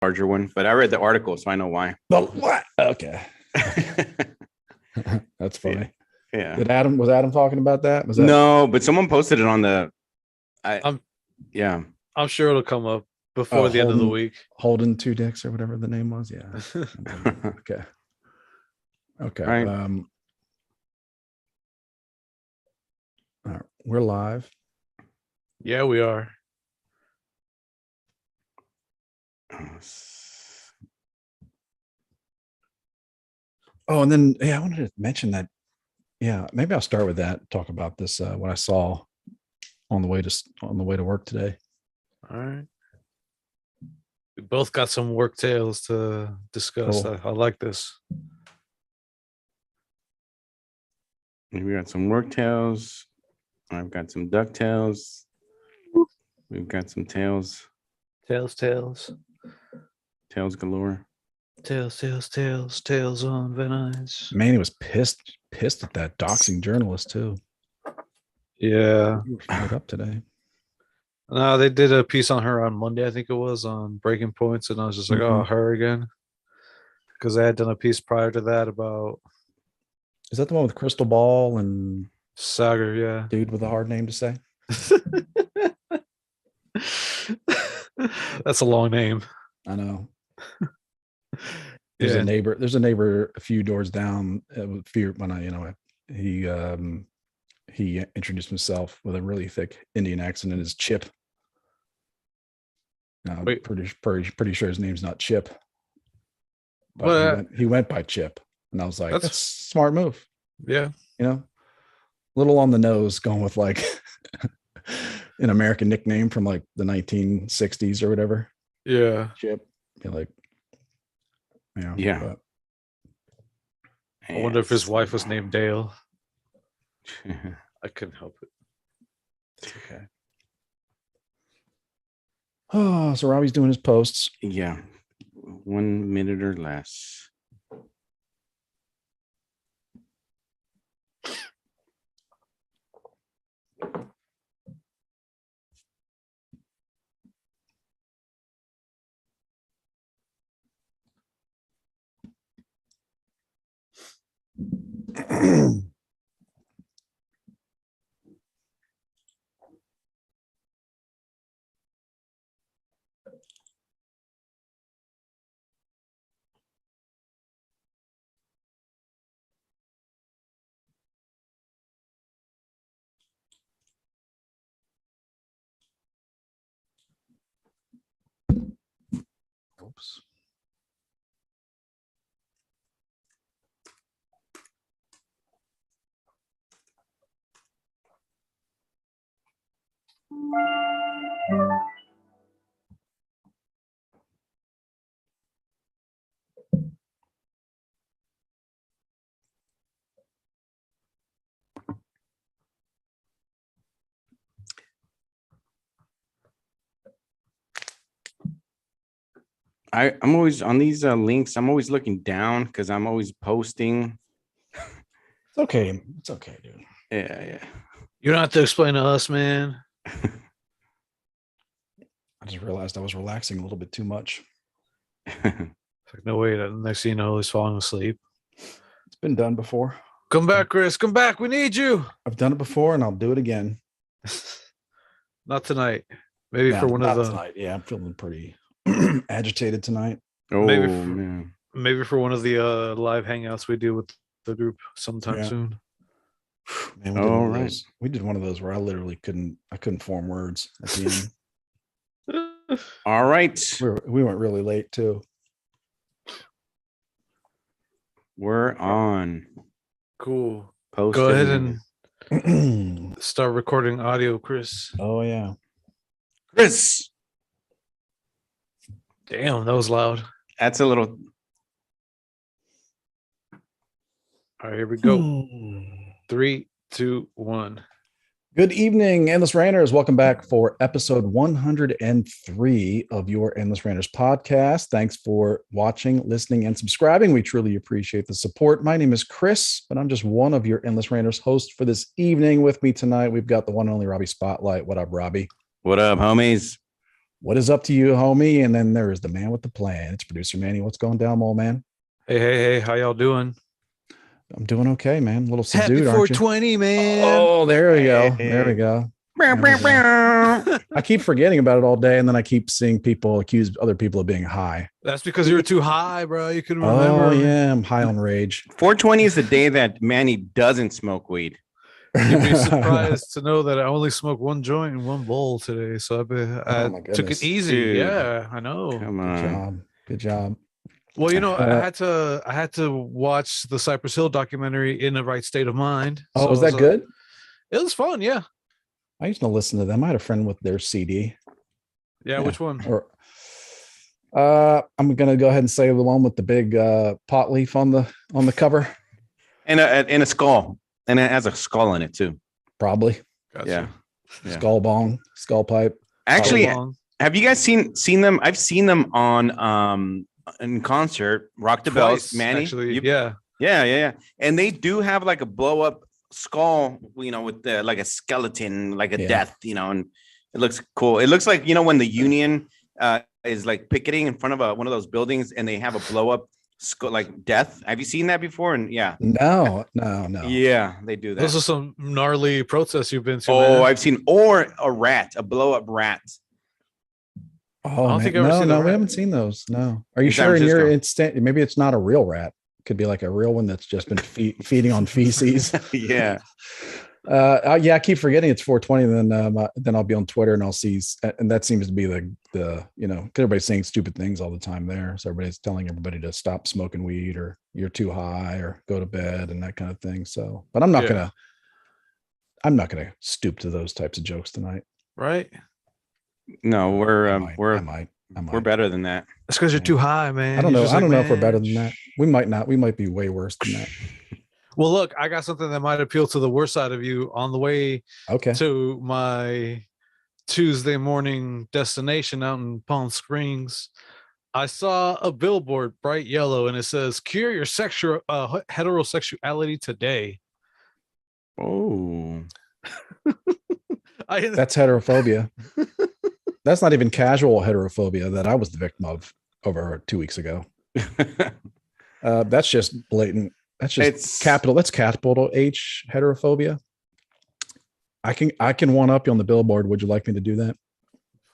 larger one, but I read the article, so I know why. The what? Okay. That's funny. Yeah. Was Adam talking about that? Was that no? But someone posted it on the. I'm I'm sure it'll come up before the end of the week. Holden Two Dicks or whatever the name was. Yeah. Okay. Right. All right. We're live. Yeah, we are. Oh, and then I wanted to mention that. Yeah, maybe I'll start with that. Talk about this. What I saw on the way to work today. All right. We both got some work tales to discuss. Cool. I like this. We got some work tales. I've got some duck tails. We've got some tails. Tails Tails galore. Tails on Van Nuys. Man, he was pissed at that doxing journalist too. Yeah. He was fired up today. No, they did a piece on her on Monday, I think it was, on Breaking Points, and I was just like, oh, her again. Because I had done a piece prior to that about... Is that the one with Crystal Ball and... Sagar, yeah. Dude with a hard name to say? That's a long name. I know. There's a neighbor a few doors down he introduced himself with a really thick Indian accent and his Chip. Pretty sure his name's not Chip. But he went by Chip. And I was like, that's a smart move. Yeah. You know, little on the nose, going with like an American nickname from like the 1960s or whatever. Yeah. Chip. You're like, yeah. But, I wonder if his wife was named Dale. I couldn't help it. It's okay. Oh, so Robbie's doing his posts. Yeah. 1 minute or less. Oops. I'm always on these links. I'm always looking down because I'm always posting. It's okay. It's okay, dude. Yeah. You don't have to explain to us, man. I just realized I was relaxing a little bit too much. No, wait. Next thing you know, he's falling asleep. It's been done before. Come back, Chris. Come back. We need you. I've done it before and I'll do it again. Not tonight. Maybe for one of the... tonight. Yeah, I'm feeling pretty agitated tonight. Maybe for one of the live hangouts we do with the group sometime soon. Man, we did one of those where I literally couldn't form words at the end. All right. We went really late too. We're on. Cool. Post Go ahead and start recording audio, Chris. Oh yeah. Chris. Damn, that was loud. That's a little. All right, here we go. 3, 2, 1. Good evening, Endless Ranters. Welcome back for episode 103 of your Endless Ranters podcast. Thanks for watching, listening, and subscribing. We truly appreciate the support. My name is Chris, but I'm just one of your Endless Ranters hosts for this evening. With me tonight, we've got the one and only Robbie Spotlight. What up, Robbie? What up, homies? What is up to you, homie? And then there is the man with the plan. It's producer Manny. What's going down, old man? Hey, how y'all doing? I'm doing okay, man. A little Happy subdued, aren't you? 420, man. Oh, there we go. There we go. I keep forgetting about it all day, and then I keep seeing people accuse other people of being high. That's because you were too high, bro. You couldn't remember. Oh, yeah. I'm high on rage. 420 is the day that Manny doesn't smoke weed. You'd be surprised to know that I only smoked one joint and one bowl today. So I my took goodness. it easy. Dude. Yeah, I know. Come Good on. job. Good job. Well, you know, I had to watch the Cypress Hill documentary in the right state of mind. Oh, So was that good? It was fun, yeah. I used to listen to them. I had a friend with their CD. Yeah, which one? Or I'm gonna go ahead and say the one with the big pot leaf on the cover. And a skull. And it has a skull in it too. Probably. Gotcha. Yeah. Skull bong, skull pipe. Actually, How long? have you guys seen them? I've seen them on in concert, Rock the Bells, Twice, Manny. actually, yeah. Yeah. And they do have like a blow up skull, with the like a skeleton, like a death, and it looks cool. It looks like, when the Union is like picketing in front of one of those buildings and they have a blow up skull like death. Have you seen that before? And No. Yeah, they do that. Those are some gnarly protests you've been to. Oh, man. I've seen, or a blow up rat. Oh, I don't think I've ever seen no, the we rat. haven't seen those. No. Are you In San sure in your Francisco. instant? Maybe it's not a real rat. Could be like a real one that's just been feeding on feces. Yeah. I keep forgetting it's 420. Then I'll be on Twitter and I'll see, and that seems to be the 'cause everybody's saying stupid things all the time there. So everybody's telling everybody to stop smoking weed or you're too high or go to bed and that kind of thing. So, but I'm not gonna stoop to those types of jokes tonight. Right? No, I we're might. better than that. That's because you're too high, man. I don't You're know. just I don't like, know if we're "Man, better than that. We might not. We might be way worse than that. Well, look, I got something that might appeal to the worst side of you on the way Okay. to my Tuesday morning destination out in Palm Springs. I saw a billboard, bright yellow, and it says, "Cure your sexual heterosexuality today." Oh. That's heterophobia. That's not even casual heterophobia that I was the victim of over 2 weeks ago. That's just blatant. That's just capital. That's capital H heterophobia. I can one up you on the billboard. Would you like me to do that?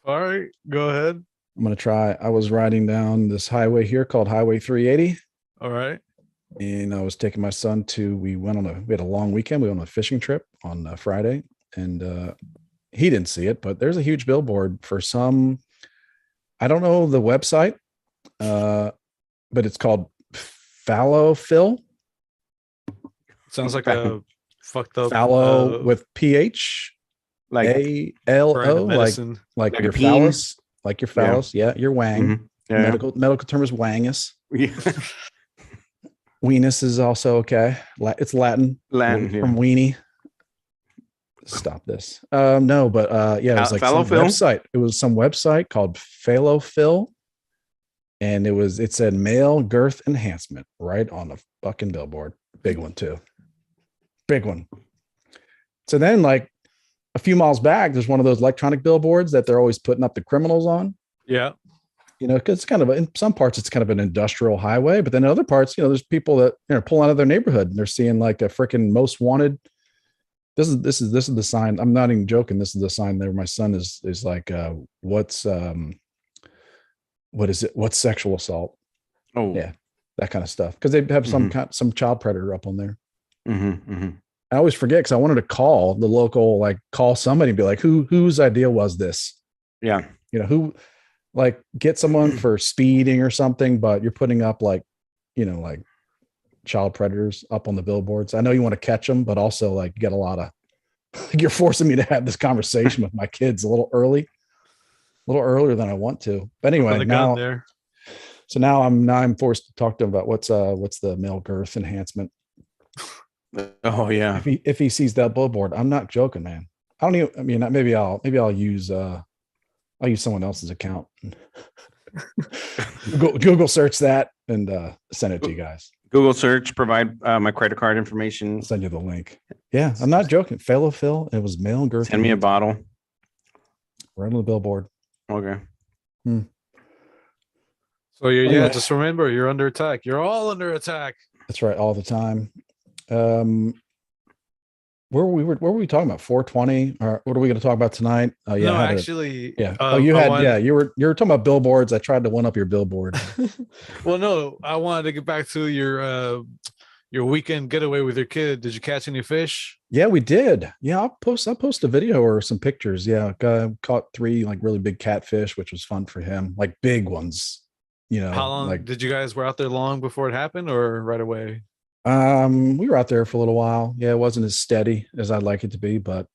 All right, go ahead. I'm going to try. I was riding down this highway here called Highway 380. All right. And I was taking my son we had a long weekend. We went on a fishing trip on Friday, and he didn't see it, but there's a huge billboard for I don't know the website, but it's called Fallow Phil. Sounds like a fucked up Fallow with PH, Like ALO, like medicine. like Like your a peen? phallus, like your phallus. Yeah, your wang. Mhm. Yeah. Medical term is wangus. Yeah. Weenus is also okay. It's Latin. Latin, from weenie. Stop this. No, but yeah, it was like some Fallow-Phil? website. It was some website called Phil, and it said male girth enhancement right on the fucking billboard. Big one too. Big one. So then, like a few miles back, there's one of those electronic billboards that they're always putting up the criminals on. Yeah. Because it's kind of in some parts it's kind of an industrial highway, but then in other parts, there's people that pull out of their neighborhood and they're seeing like a freaking most wanted. This is the sign. I'm not even joking. This is the sign there. My son is like, what is it? What's sexual assault? Oh yeah, that kind of stuff. Because they have some child predator up on there. I always forget because I wanted to call the local, call somebody and be like, whose idea was this? Yeah, who. Like get someone for speeding or something, but you're putting up like child predators up on the billboards. I know you want to catch them, but also like you get a lot of, you're forcing me to have this conversation with my kids a little earlier than I want to. But anyway, now I'm forced to talk to him about what's the male girth enhancement. Oh yeah. If he sees that billboard, I'm not joking, man. Maybe I'll use someone else's account. Google search that and send it to you guys. Google search, provide my credit card information. I'll send you the link. Yeah, I'm not joking. Fellow Phil, it was male girth. Send me a bottle. Right on the billboard. Okay. Hmm. So you're Anyway. just remember you're under attack. You're all under attack. That's right, all the time. Where were we talking about? 420? Or what are we going to talk about tonight? Oh yeah, No, actually, yeah. You were talking about billboards. I tried to one up your billboard. Well, no, I wanted to get back to your weekend getaway with your kid. Did you catch any fish? Yeah, we did. Yeah, I'll post a video or some pictures. Yeah, caught 3 like really big catfish, which was fun for him. Like big ones. How long did you guys were out there long before it happened, or right away? We were out there for a little while. Yeah, it wasn't as steady as I'd like it to be, but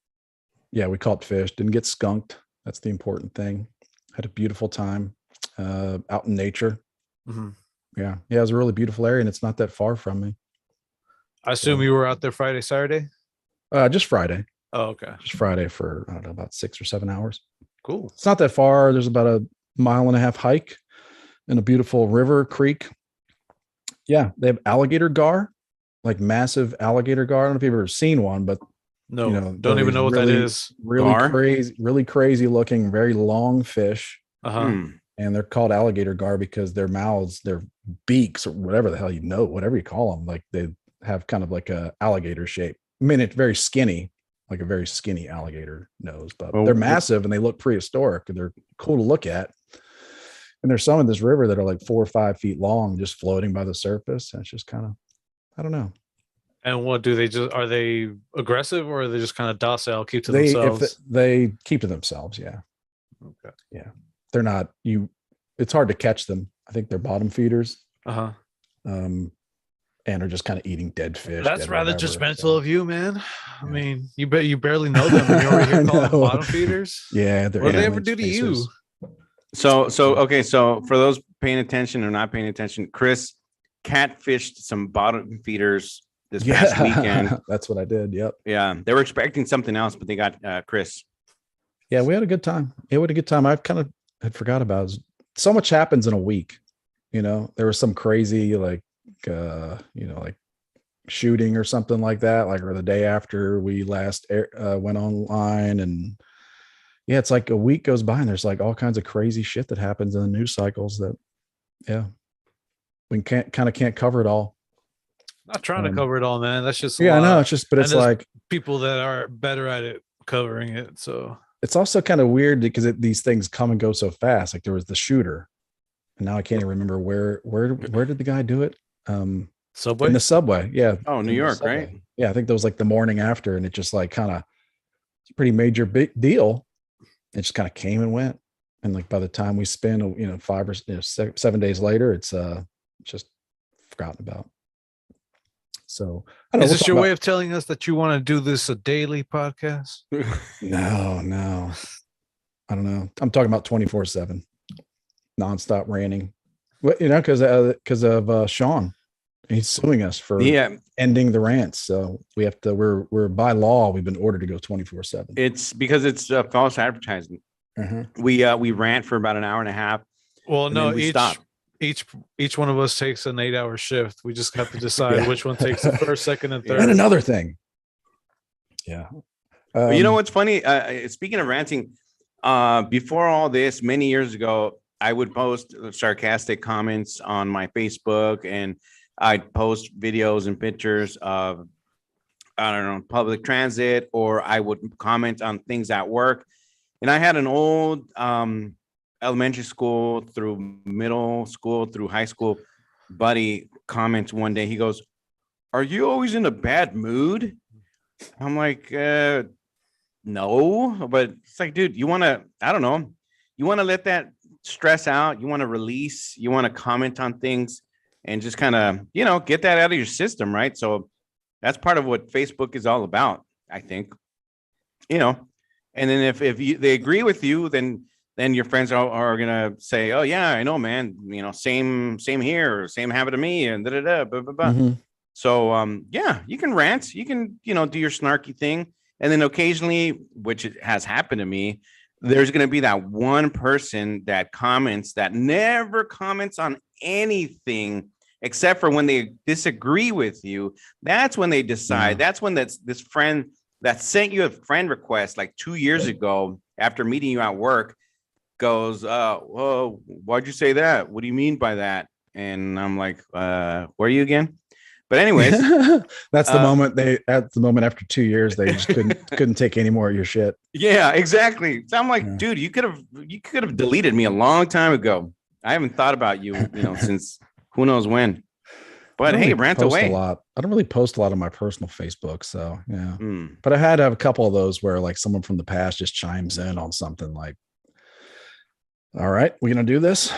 yeah, we caught fish. Didn't get skunked. That's the important thing. Had a beautiful time out in nature. Mm-hmm. Yeah, it was a really beautiful area, and it's not that far from me. I assume you were out there Friday, Saturday? Just Friday. Oh, okay. Just Friday for, I don't know, about 6 or 7 hours. Cool. It's not that far. There's about a 1.5 mile hike in a beautiful river creek. Yeah, they have alligator gar, like massive alligator gar. I don't know if you've ever seen one, but no, don't even know what that is. Really crazy looking, very long fish. Uh-huh. And they're called alligator gar because their mouths, their beaks, or whatever the hell whatever you call them, like they have kind of like a alligator shape. I mean, it's very skinny, like a very skinny alligator nose, but they're massive and they look prehistoric and they're cool to look at. And there's some in this river that are like 4 or 5 feet long, just floating by the surface. And it's just kind of, I don't know. And what do they are they aggressive, or are they just kind of docile, keep to themselves? They keep to themselves. Yeah. Okay. Yeah. They're not, it's hard to catch them. I think they're bottom feeders. Uh-huh. And are just kind of eating dead fish. That's rather judgmental of you, man. I mean, you barely know them and you're over here calling them bottom feeders. Yeah. What do they ever do to you? So okay. So for those paying attention or not paying attention, Chris catfished some bottom feeders this past weekend. That's what I did. Yep. Yeah. They were expecting something else, but they got Chris. Yeah, we had a good time. It was a good time. I kind of had forgot about it. So much happens in a week. There was some crazy like shooting or something like that, or the day after we last went online. And yeah, it's like a week goes by and there's like all kinds of crazy shit that happens in the news cycles that, yeah, we can't cover it all. Not trying to cover it all, man. That's just I know. It's just, but it's like people that are better at it covering it. So it's also kind of weird because these things come and go so fast. Like there was the shooter, and now I can't even remember where did the guy do it? Subway? In the subway. Yeah. Oh, New York, right? Yeah. I think that was like the morning after, and it just like kind of, it's a pretty major big deal. It just kind of came and went. And like by the time we spend, 5 or 7 days later, it's just forgotten about. So I don't know. Is this your way of telling us that you want to do this a daily podcast? No. I don't know. I'm talking about 24/7 nonstop ranting. Well, because of Sean. He's suing us for ending the rants. So we have to, we're by law, we've been ordered to go 24/7. It's because it's false advertising. Mm-hmm. We rant for about an hour and a half. Well, no, each one of us takes an 8-hour shift. We just have to decide which one takes the first, second, and third. And another thing. Yeah. You know what's funny? Speaking of ranting, before all this, many years ago, I would post sarcastic comments on my Facebook, and I'd post videos and pictures of, I don't know, public transit, or I would comment on things at work. And I had an old elementary school through middle school through high school buddy comments one day. He goes, "Are you always in a bad mood?" I'm like, no, but it's like, dude, you want to, I don't know, you want to let that stress out. You want to release, you want to comment on things and just kind of, get that out of your system. Right. So that's part of what Facebook is all about, I think, and then if they agree with you, then your friends are going to say, "Oh yeah, I know, man. Same here, same happened to me," and blah, blah, blah. Mm-hmm. So, yeah, you can rant, you can, do your snarky thing. And then occasionally, which has happened to me, there's going to be that one person that comments that never comments on anything except for when they disagree with you. That's when they decide. That's when this friend that sent you a friend request like 2 years ago after meeting you at work, goes, "Whoa, why'd you say that? What do you mean by that?" And I'm like, "Where are you again?" But anyways, that's the moment at the moment after 2 years they just couldn't take any more of your shit. Yeah, exactly. So I'm like, dude, you could have deleted me a long time ago. I haven't thought about you, since who knows when. But hey, rant away. I don't really post a lot on my personal Facebook, so yeah. But I had a couple of those where like someone from the past just chimes in on something like, "All right, we're gonna do this."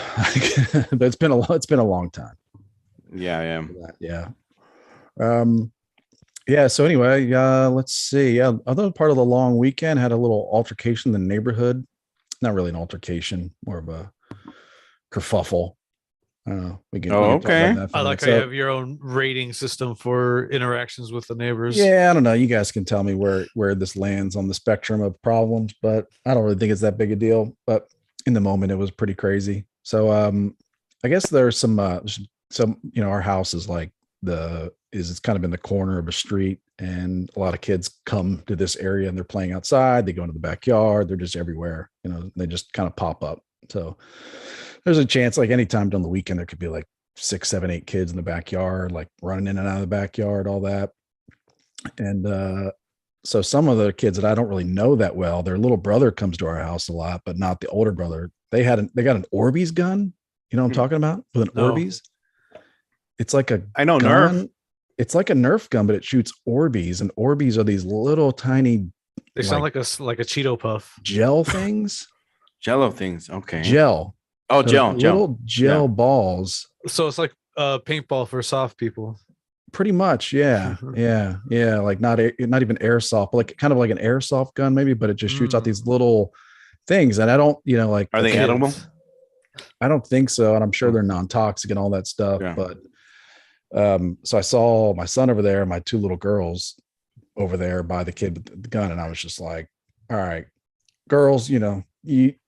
But it's been a long time. Yeah. Yeah. So anyway, let's see. Yeah, other part of the long weekend had a little altercation in the neighborhood. Not really an altercation, more of a kerfuffle. We can okay. I like how you have your own rating system for interactions with the neighbors. Yeah, I don't know. You guys can tell me where this lands on the spectrum of problems, but I don't really think it's that big a deal. But in the moment, it was pretty crazy. So I guess there's some our house is like it's kind of in the corner of a street, and a lot of kids come to this area and they're playing outside. They go into the backyard. They're just everywhere. They just kind of pop up. So there's a chance, like anytime during the weekend, there could be like 6, 7, 8 kids in the backyard, like running in and out of the backyard, all that. And so some of the kids that I don't really know that well, their little brother comes to our house a lot, but not the older brother. They got an Orbeez gun. You know what I'm talking about? With an Orbeez. It's like I know gun. Nerf. It's like a Nerf gun, but it shoots Orbeez, and Orbeez are these little tiny. They sound like a Cheeto Puff. Gel things. Jello things. Okay. Gel. Oh, gel. Little gel balls. So it's like paintball for soft people. Pretty much, yeah. Like not even airsoft, but like kind of like an airsoft gun, maybe, but it just shoots out these little things. And I don't, like, are they edible? I don't think so, and I'm sure they're non-toxic and all that stuff. Yeah. But so I saw my son over there, my 2 little girls over there by the kid with the gun, and I was just like, "All right, girls, you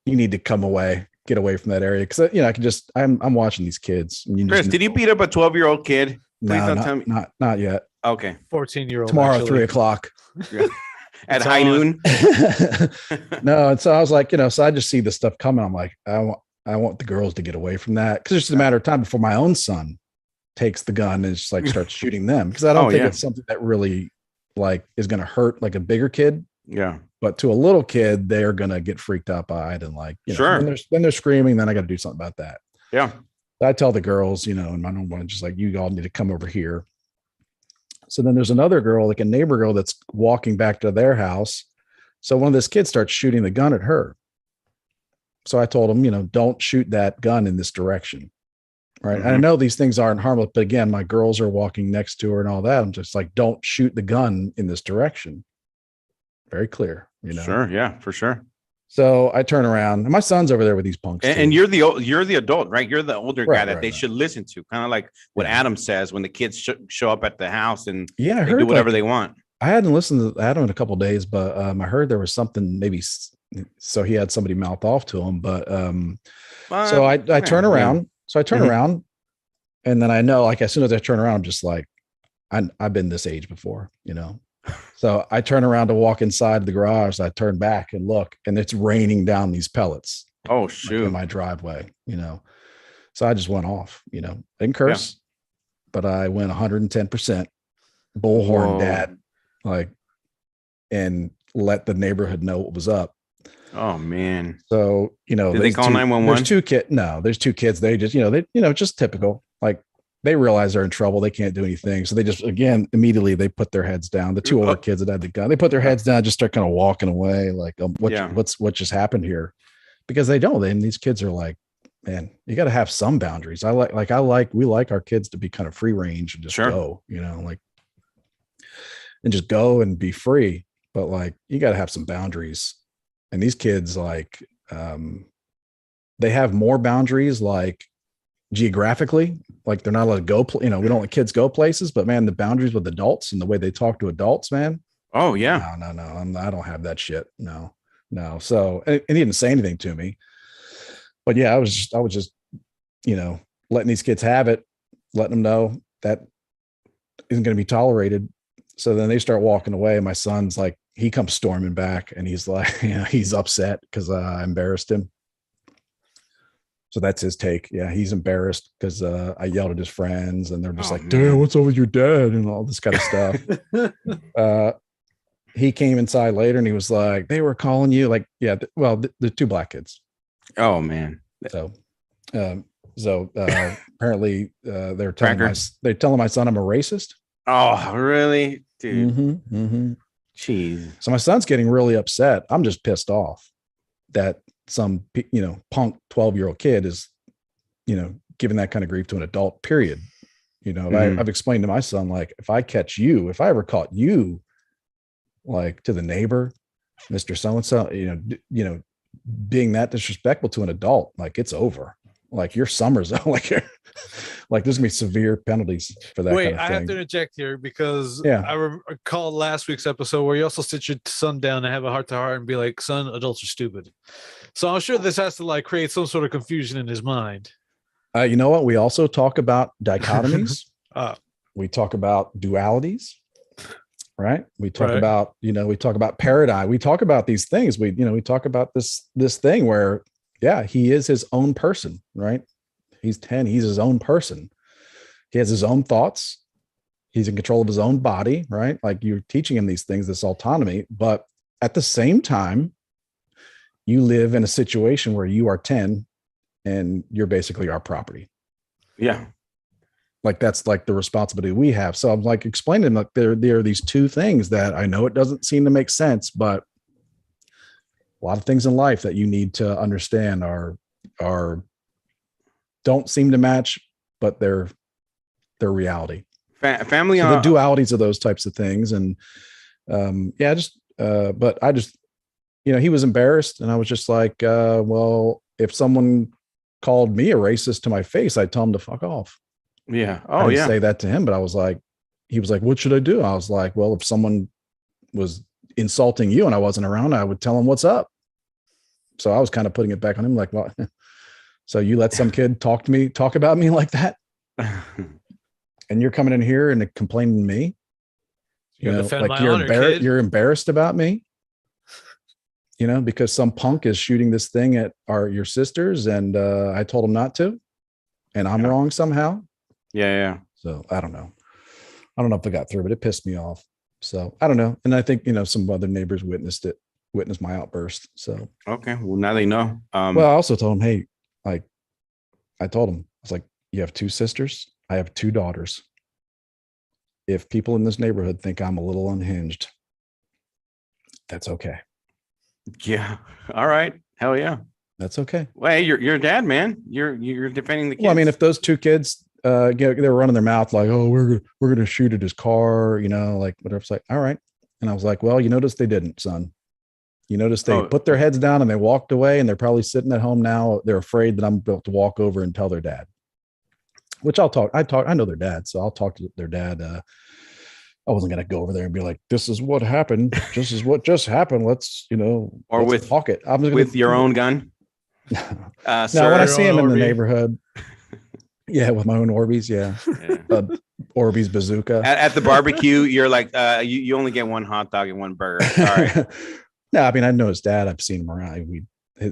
need to get away from that area," because I can just I'm watching these kids. Chris, did you beat up a 12-year-old kid? Please don't tell me. Not yet. Okay. 14-year-old tomorrow, actually. 3:00. Yeah. At high noon. No, and so I was like, so I just see this stuff coming. I'm like, I want the girls to get away from that, because it's just a matter of time before my own son takes the gun and just like starts shooting them, because I don't think it's something that really like is going to hurt like a bigger kid. Yeah. But to a little kid, they're going to get freaked out by it, and like, sure. When they're screaming, then I got to do something about that. Yeah. I tell the girls, and I don't want to just like, you all need to come over here. So then there's another girl, like a neighbor girl, that's walking back to their house. So one of these kids starts shooting the gun at her. So I told him, don't shoot that gun in this direction. Right. Mm-hmm. And I know these things aren't harmless, but again, my girls are walking next to her and all that. I'm just like, don't shoot the gun in this direction. Very clear, Sure. Yeah, for sure. So I turn around, and my son's over there with these punks. And you're the adult, right? You're the older guy that they should listen to, kind of like what Adam says when the kids show up at the house and I heard do whatever they want. I hadn't listened to Adam in a couple of days, but I heard there was something maybe. So he had somebody mouth off to him, but so I turn around. Yeah. So I turn around, and then I know, like, as soon as I turn around, I'm just like, I've been this age before, So I turn around to walk inside the garage. I turn back and look, and it's raining down these pellets. Oh, shoot. In my driveway, So I just went off, didn't curse, but I went 110% bullhorn dad, like, and let the neighborhood know what was up. Oh, man. So, did they call 911? There's 2 kids. They just, just typical, like, they realize they're in trouble. They can't do anything. So they just, again, immediately they put their heads down. The 2 older kids that had the gun, they put their heads down, just start kind of walking away. Like, what just happened here? Because they don't. And these kids are like, man, you got to have some boundaries. We like our kids to be kind of free range and just go, like, and just go and be free. But like, you got to have some boundaries. And these kids, like, they have more boundaries, like, geographically, like, they're not allowed to go, we don't let kids go places, but man, the boundaries with adults and the way they talk to adults, man. Oh yeah. No. I don't have that shit. No. So, and he didn't say anything to me, but yeah, I was just, letting these kids have it, letting them know that isn't going to be tolerated. So then they start walking away. My son's like, he comes storming back, and he's like, he's upset because I embarrassed him. So that's his take. Yeah, he's embarrassed because I yelled at his friends, and they're just like, man. "Dude, what's up with your dad?" and all this kind of stuff. He came inside later, and he was like, "They were calling you." Like, yeah, the two black kids. Oh man. So, apparently, they're telling my son I'm a racist. Oh, really, dude? Mm-hmm. Jeez. So my son's getting really upset. I'm just pissed off that some punk 12-year-old kid is giving that kind of grief to an adult, period. I've explained to my son, like, if I ever caught you, like, to the neighbor, Mr. So-and-so, being that disrespectful to an adult, like, it's over. Like, your summer's like there's gonna be severe penalties for that. Wait, kind of I thing. have to interject here because Yeah. I recall last week's episode where you also sit your son down and have a heart to heart and be like, "Son, adults are stupid." So I'm sure this has to like create some sort of confusion in his mind. You know what? We also talk about dichotomies. We talk about dualities, right? We talk about, we talk about paradigm. We talk about these things. We talk about this thing where, yeah, he is his own person, right? He's 10. He's his own person. He has his own thoughts. He's in control of his own body, right? Like, you're teaching him these things, this autonomy, but at the same time, you live in a situation where you are 10 and you're basically our property. Yeah. Like, that's like the responsibility we have. So I'm like explaining to them, like, there are these two things that I know it doesn't seem to make sense, but a lot of things in life that you need to understand are don't seem to match, but they're reality. Family. So the dualities of those types of things. And but I just, he was embarrassed, and I was just like, well, if someone called me a racist to my face, I'd tell him to fuck off. Yeah. I didn't say that to him, but he was like, what should I do? I was like, well, if someone was insulting you and I wasn't around, I would tell him what's up. So I was kind of putting it back on him, like, well, so you let some kid talk about me like that, and you're coming in here and complaining to me. You're embarrassed about me, because some punk is shooting this thing at your sisters, and I told him not to, and I'm wrong somehow. Yeah. So I don't know if it got through, but it pissed me off. So I don't know. And I think, some other neighbors witnessed my outburst. So, okay. Well, now they know. Well, I also told him, hey, like, I told him, I was like, you have 2 sisters. I have 2 daughters. If people in this neighborhood think I'm a little unhinged, that's okay. Yeah. All right. Hell yeah. That's okay. Well, hey, you're a dad, man. You're defending the kids. Well, I mean, if those 2 kids, they were running their mouth like, oh, we're going to shoot at his car, like whatever. It's like, all right. And I was like, well, you notice they didn't, son. You notice they put their heads down and they walked away, and they're probably sitting at home now. They're afraid that I'm about to walk over and tell their dad, which I know their dad. So I'll talk to their dad. I wasn't going to go over there and be like, this is what happened. This is what just happened. Let's, let's talk it. I'm with your own gun. No, when I see him in the neighborhood, yeah, with my own Orbeez, yeah. Orbeez bazooka. At the barbecue, you're like, you only get 1 hot dog and 1 burger. All right. No, I mean, I know his dad. I've seen him around.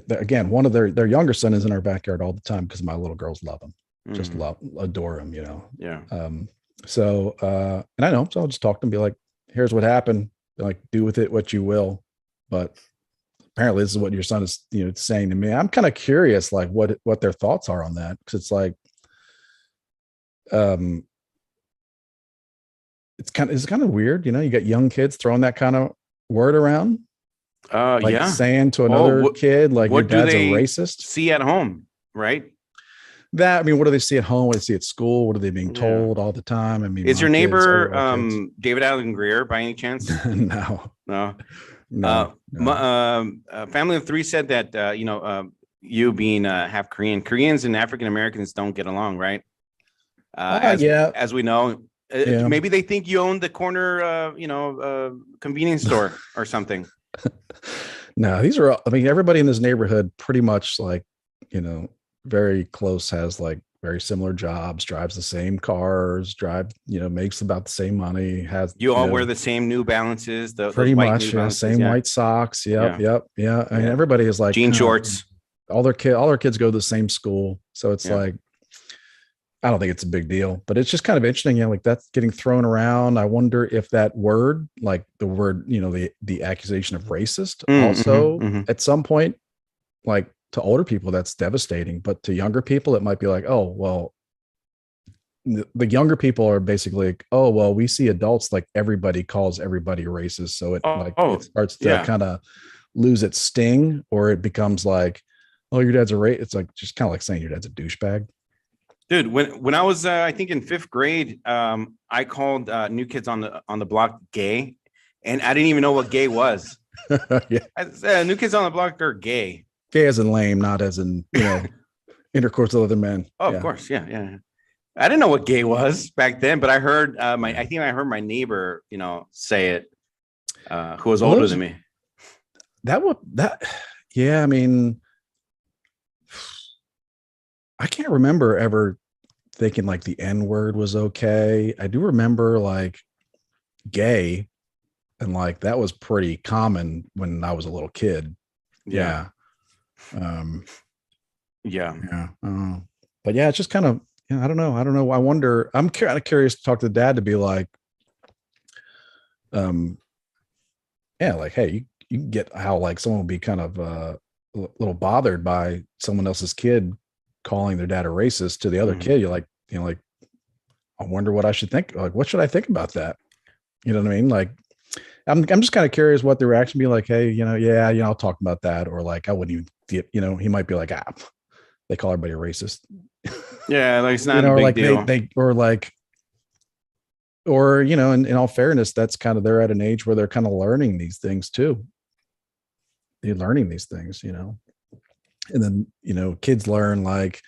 Again, one of their younger son is in our backyard all the time because my little girls love him, just adore him, Yeah. So, and I know, so I'll just talk to him, be like, here's what happened. Like, do with it what you will. But apparently this is what your son is, saying to me. I'm kind of curious, like, what their thoughts are on that. Cause it's like, it's kind of weird. You got young kids throwing that kind of word around. Like saying to another kid, like, your dad's a racist. See at home, right? What do they see at home? What do they see at school? What are they being told all the time? I mean, is your neighbor David Allen Greer by any chance? No. Family of 3 said that you being half Koreans and African Americans don't get along, right? As we know, maybe they think you own the corner, convenience store or something. No, everybody in this neighborhood pretty much, like, very close, has like very similar jobs, drives the same cars, makes about the same money, you all wear the same New Balances, pretty much, same white socks. Yep. I mean, everybody is like jean shorts. all their kids go to the same school. So it's like, I don't think it's a big deal, but it's just kind of interesting. Like that's getting thrown around. I wonder if that word, like the word, the accusation of racist also at some point, like to older people, that's devastating, but to younger people, it might be like, oh, well, the younger people are basically like, oh, well, we see adults, like everybody calls everybody racist. So it it starts to kind of lose its sting, or it becomes like, oh, your dad's a racist. It's like, just kind of like saying your dad's a douchebag. Dude, when I was I think in 5th grade, I called New Kids on the Block gay, and I didn't even know what gay was. I said, New Kids on the Block are gay. Gay as in lame, not as in intercourse with other men. Oh, of course, yeah. I didn't know what gay was back then, but I heard I heard my neighbor, say it, who was older than me. I mean, I can't remember ever thinking like the N-word was okay. I do remember like gay, and like that was pretty common when I was a little kid. Yeah. But yeah, it's just kind of, I don't know. I wonder, I'm kind of curious to talk to the dad to be like, like, hey, you can get how like someone will be kind of a little bothered by someone else's kid calling their dad a racist to the other kid. You're like, I wonder what I should think. Like, what should I think about that? You know what I mean? Like, I'm just kind of curious what the reaction be like. Hey, I'll talk about that. Or like, I wouldn't even, he might be like, they call everybody a racist. Yeah, like it's not a big like deal. In all fairness, that's kind of, they're at an age where they're kind of learning these things too. They're learning these things, and then, kids learn like,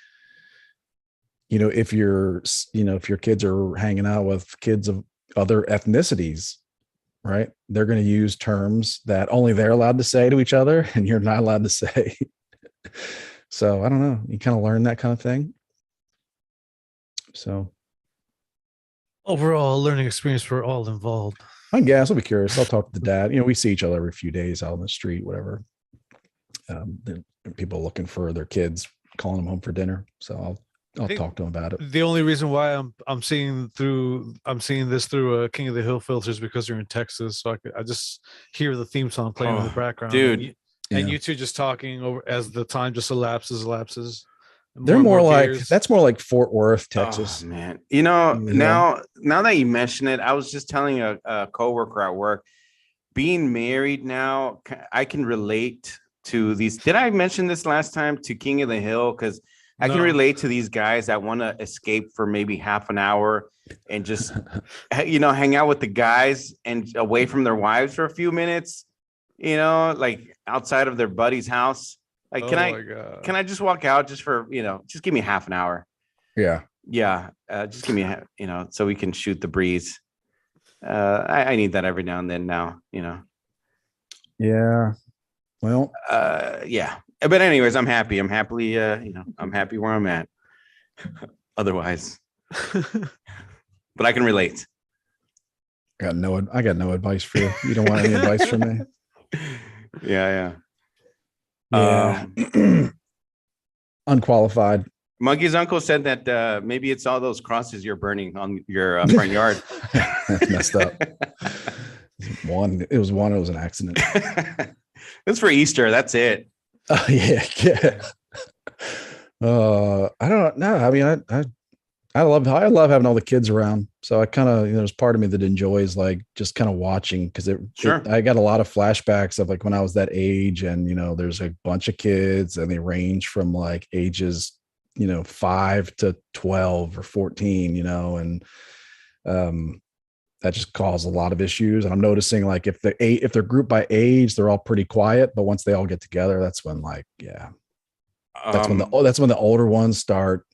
if your kids are hanging out with kids of other ethnicities, right? They're going to use terms that only they're allowed to say to each other and you're not allowed to say. So I don't know. You kind of learn that kind of thing. So overall learning experience for all involved. I guess I'll be curious. I'll talk to the dad. We see each other every few days out on the street, whatever. People looking for their kids, calling them home for dinner. So I'll talk to them about it. The only reason why I'm seeing this through King of the Hill filters because you're in Texas, so I just hear the theme song playing in the background, dude. And you two just talking over as the time just elapses. They're more like, that's more like Fort Worth, Texas. Oh, man. Now that you mention it, I was just telling a coworker at work, being married now, I can relate to these. Did I mention this last time to King of the Hill? Because I can relate to these guys that want to escape for maybe half an hour and just, hang out with the guys and away from their wives for a few minutes, like outside of their buddy's house. Like, can I just walk out just for, just give me half an hour. Yeah. Yeah. Just give me, so we can shoot the breeze. I need that every now and then now, Yeah. Well, yeah. But anyways, I'm happy. I'm happily, I'm happy where I'm at. Otherwise, but I can relate. I got no advice for you. You don't want any advice from me? Yeah. Unqualified. Monkey's uncle said that maybe it's all those crosses you're burning on your front yard. Messed up. It was an accident. It's for Easter. That's it. Yeah. I don't know. I mean, I love having all the kids around. So I kind of, there's part of me that enjoys like just kind of watching, because I got a lot of flashbacks of like when I was that age, and there's a bunch of kids and they range from like ages 5 to 12 or 14, and that just caused a lot of issues. And I'm noticing like if they're grouped by age, they're all pretty quiet, but once they all get together, that's when like, that's when the older ones start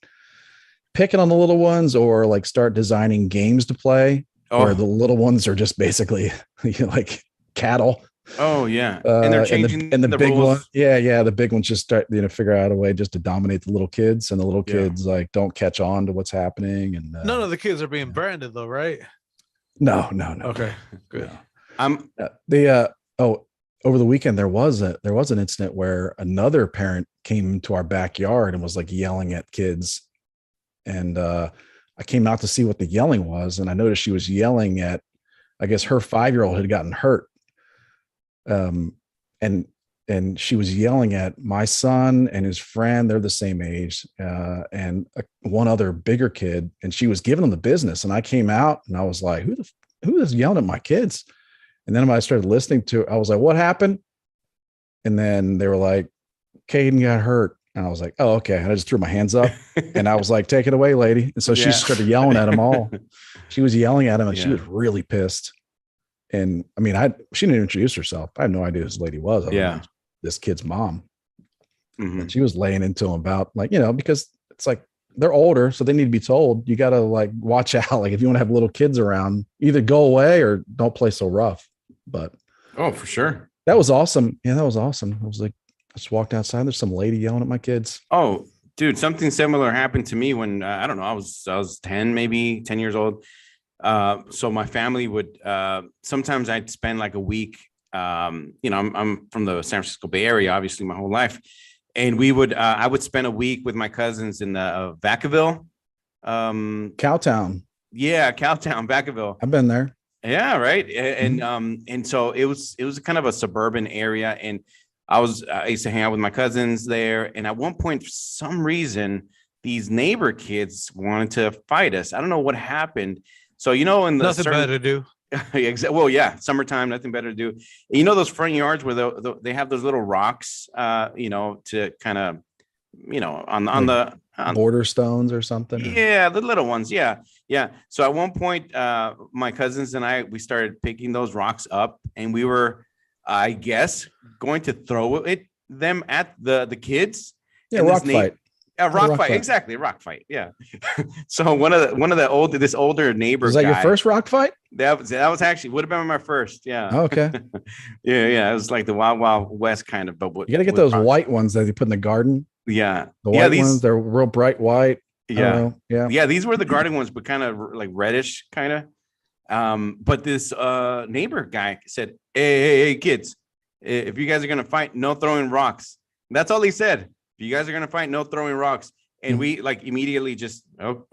picking on the little ones, or like start designing games to play, where the little ones are just basically like cattle. Oh yeah. And they're changing and the big rules. one. Yeah. The big ones just start, figure out a way just to dominate the little kids, and the little kids like don't catch on to what's happening. And none of the kids are being branded though, right? No. Okay, good. Over the weekend there was an incident where another parent came into our backyard and was like yelling at kids. And I came out to see what the yelling was. And I noticed she was yelling at, I guess her 5-year-old had gotten hurt. And she was yelling at my son and his friend. They're the same age, and one other bigger kid. And she was giving them the business. And I came out and I was like, who is yelling at my kids? And then when I started listening to it, I was like, what happened? And then they were like, Caden got hurt. And I was like, oh, okay. And I just threw my hands up and I was like, take it away, lady. And so she started yelling at them all. She was yelling at him and she was really pissed. And I mean, she didn't introduce herself. I had no idea who this lady was. This kid's mom. And she was laying into him about, like, you know, because it's like they're older, so they need to be told, you got to like watch out. Like if you want to have little kids around, either go away or don't play so rough. But oh, for sure. That was awesome. Yeah, that was awesome. I was like, I just walked outside. There's some lady yelling at my kids. Oh, dude, something similar happened to me when I don't know, I was 10, maybe 10 years old. So my family would sometimes I'd spend like a week. You know, I'm from the San Francisco Bay Area, obviously my whole life, and we would I would spend a week with my cousins in the Vacaville, Cowtown. Yeah, Cowtown, Vacaville. I've been there. Yeah, right. And so it was kind of a suburban area, and I used to hang out with my cousins there. And at one point, for some reason, these neighbor kids wanted to fight us. I don't know what happened. So, you know, in the nothing better to do. Well, yeah, summertime, nothing better to do. You know, those front yards where they have those little rocks, you know, to kind of, you know, on the border stones or something. Yeah, the little ones. Yeah. So at one point, my cousins and we started picking those rocks up, and we were, I guess, going to throw them at the kids. Yeah, rock fight. A rock fight, exactly. A rock fight. Yeah. So this older neighbor. Was that your first rock fight? That was actually would have been my first. Yeah. Okay. yeah. It was like the Wild Wild West kind of. But you got to get those white ones that they put in the garden. Yeah. The white ones, they're real bright white. Yeah. Yeah. These were the garden ones, but kind of like reddish, kind of. But this neighbor guy said, "Hey, kids, if you guys are gonna fight, no throwing rocks." That's all he said. If you guys are gonna fight, no throwing rocks. And we like immediately just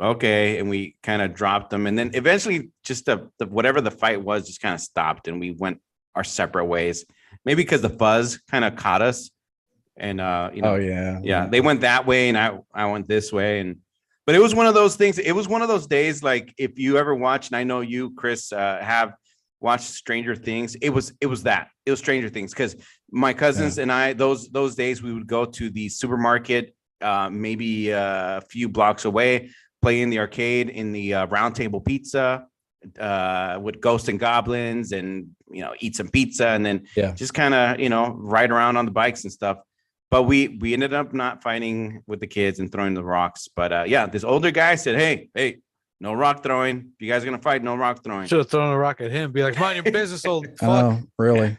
okay, and we kind of dropped them, and then eventually just the whatever the fight was just kind of stopped, and we went our separate ways. Maybe because the fuzz kind of caught us, and you know, yeah, they went that way, and I went this way, but it was one of those things. It was one of those days, like if you ever watched, and I know you, Chris, have watched Stranger Things. It was Stranger Things, because my cousins and I, those days, we would go to the supermarket, maybe a few blocks away, play in the arcade in the Round Table Pizza with Ghosts and Goblins, and you know, eat some pizza, and then just kind of, you know, ride around on the bikes and stuff. But we ended up not fighting with the kids and throwing the rocks. But this older guy said, hey, no rock throwing. If you guys are gonna fight, no rock throwing. Should have thrown a rock at him. Be like, mind your business, old fuck. Oh, really?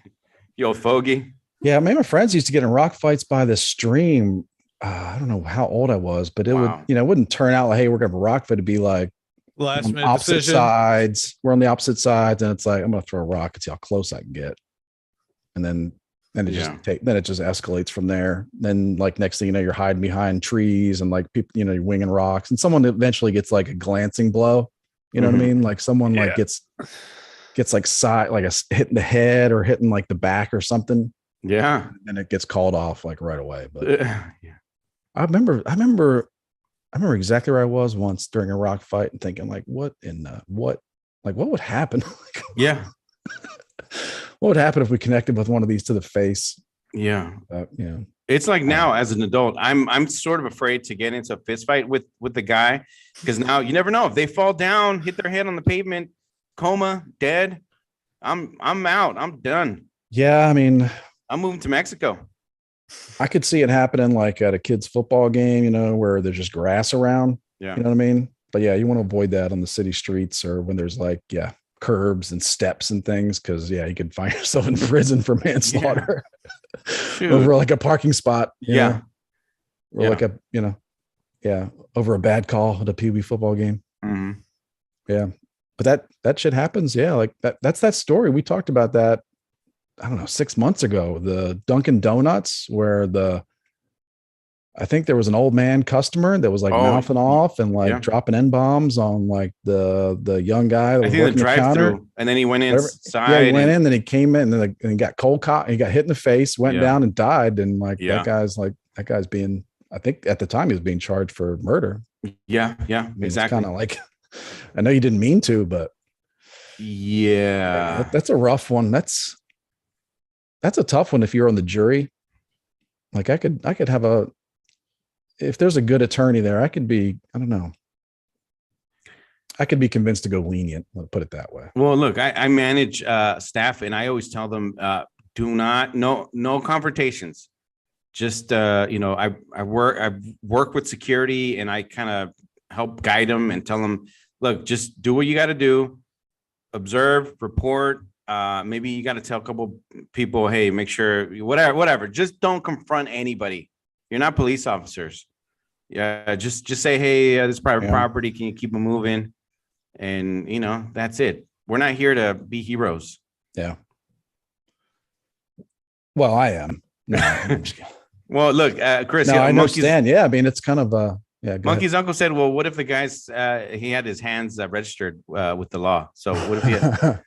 You old fogey. Yeah, my friends used to get in rock fights by the stream. I don't know how old I was, but it would, you know, it wouldn't turn out like, hey, we're gonna have a rock fight. To be like last minute opposite decision. sides. We're on the opposite sides, and it's like, I'm gonna throw a rock and see how close I can get. And then it just escalates from there. Then like next thing you know, you're hiding behind trees and like people, you know, you're winging rocks, and someone eventually gets like a glancing blow. You know what I mean? Like someone like gets like side, like a hitting the head or hitting like the back or something. Yeah. And it gets called off like right away. But I remember exactly where I was once during a rock fight and thinking like, what would happen? Yeah. What would happen if we connected with one of these to the face? Yeah. Yeah. It's like now as an adult, I'm sort of afraid to get into a fist fight with the guy, because now you never know if they fall down, hit their head on the pavement, coma, dead. I'm out. I'm done. Yeah. I mean, I'm moving to Mexico. I could see it happening like at a kid's football game, you know, where there's just grass around. Yeah. You know what I mean? But yeah, you want to avoid that on the city streets or when there's like, curbs and steps and things, because you could find yourself in prison for manslaughter over like a parking spot. Or like a, over a bad call at a Pee Wee football game. Mm-hmm. Yeah. But that shit happens. Yeah. Like that's that story. We talked about that, I don't know, 6 months ago, the Dunkin' Donuts, where the I think there was an old man customer that was like mouthing off and like dropping N-bombs on like the young guy that was working the drive-through, and then he went inside. Yeah, he went in, then he came in, and then he got cold caught. He got hit in the face, went down, and died. And like that guy's being. I think at the time he was being charged for murder. Yeah, exactly. Kind of like, I know you didn't mean to, but that's a rough one. That's a tough one. If you're on the jury, like I could have if there's a good attorney there, I could be, I don't know. I could be convinced to go lenient. I'll put it that way. Well, look, I manage staff, and I always tell them, no confrontations. Just I work with security, and I kind of help guide them and tell them, look, just do what you got to do, observe, report. Maybe you got to tell a couple people, hey, make sure whatever. Just don't confront anybody. You're not police officers. Yeah, just say, hey, this private property. Can you keep them moving? And that's it. We're not here to be heroes. Yeah. Well, I am. No, I'm just kidding. Well, look, Chris. No, I understand. Yeah, I mean, it's kind of Monkey's uncle said, well, what if the guy's he had his hands registered with the law? So what if he had...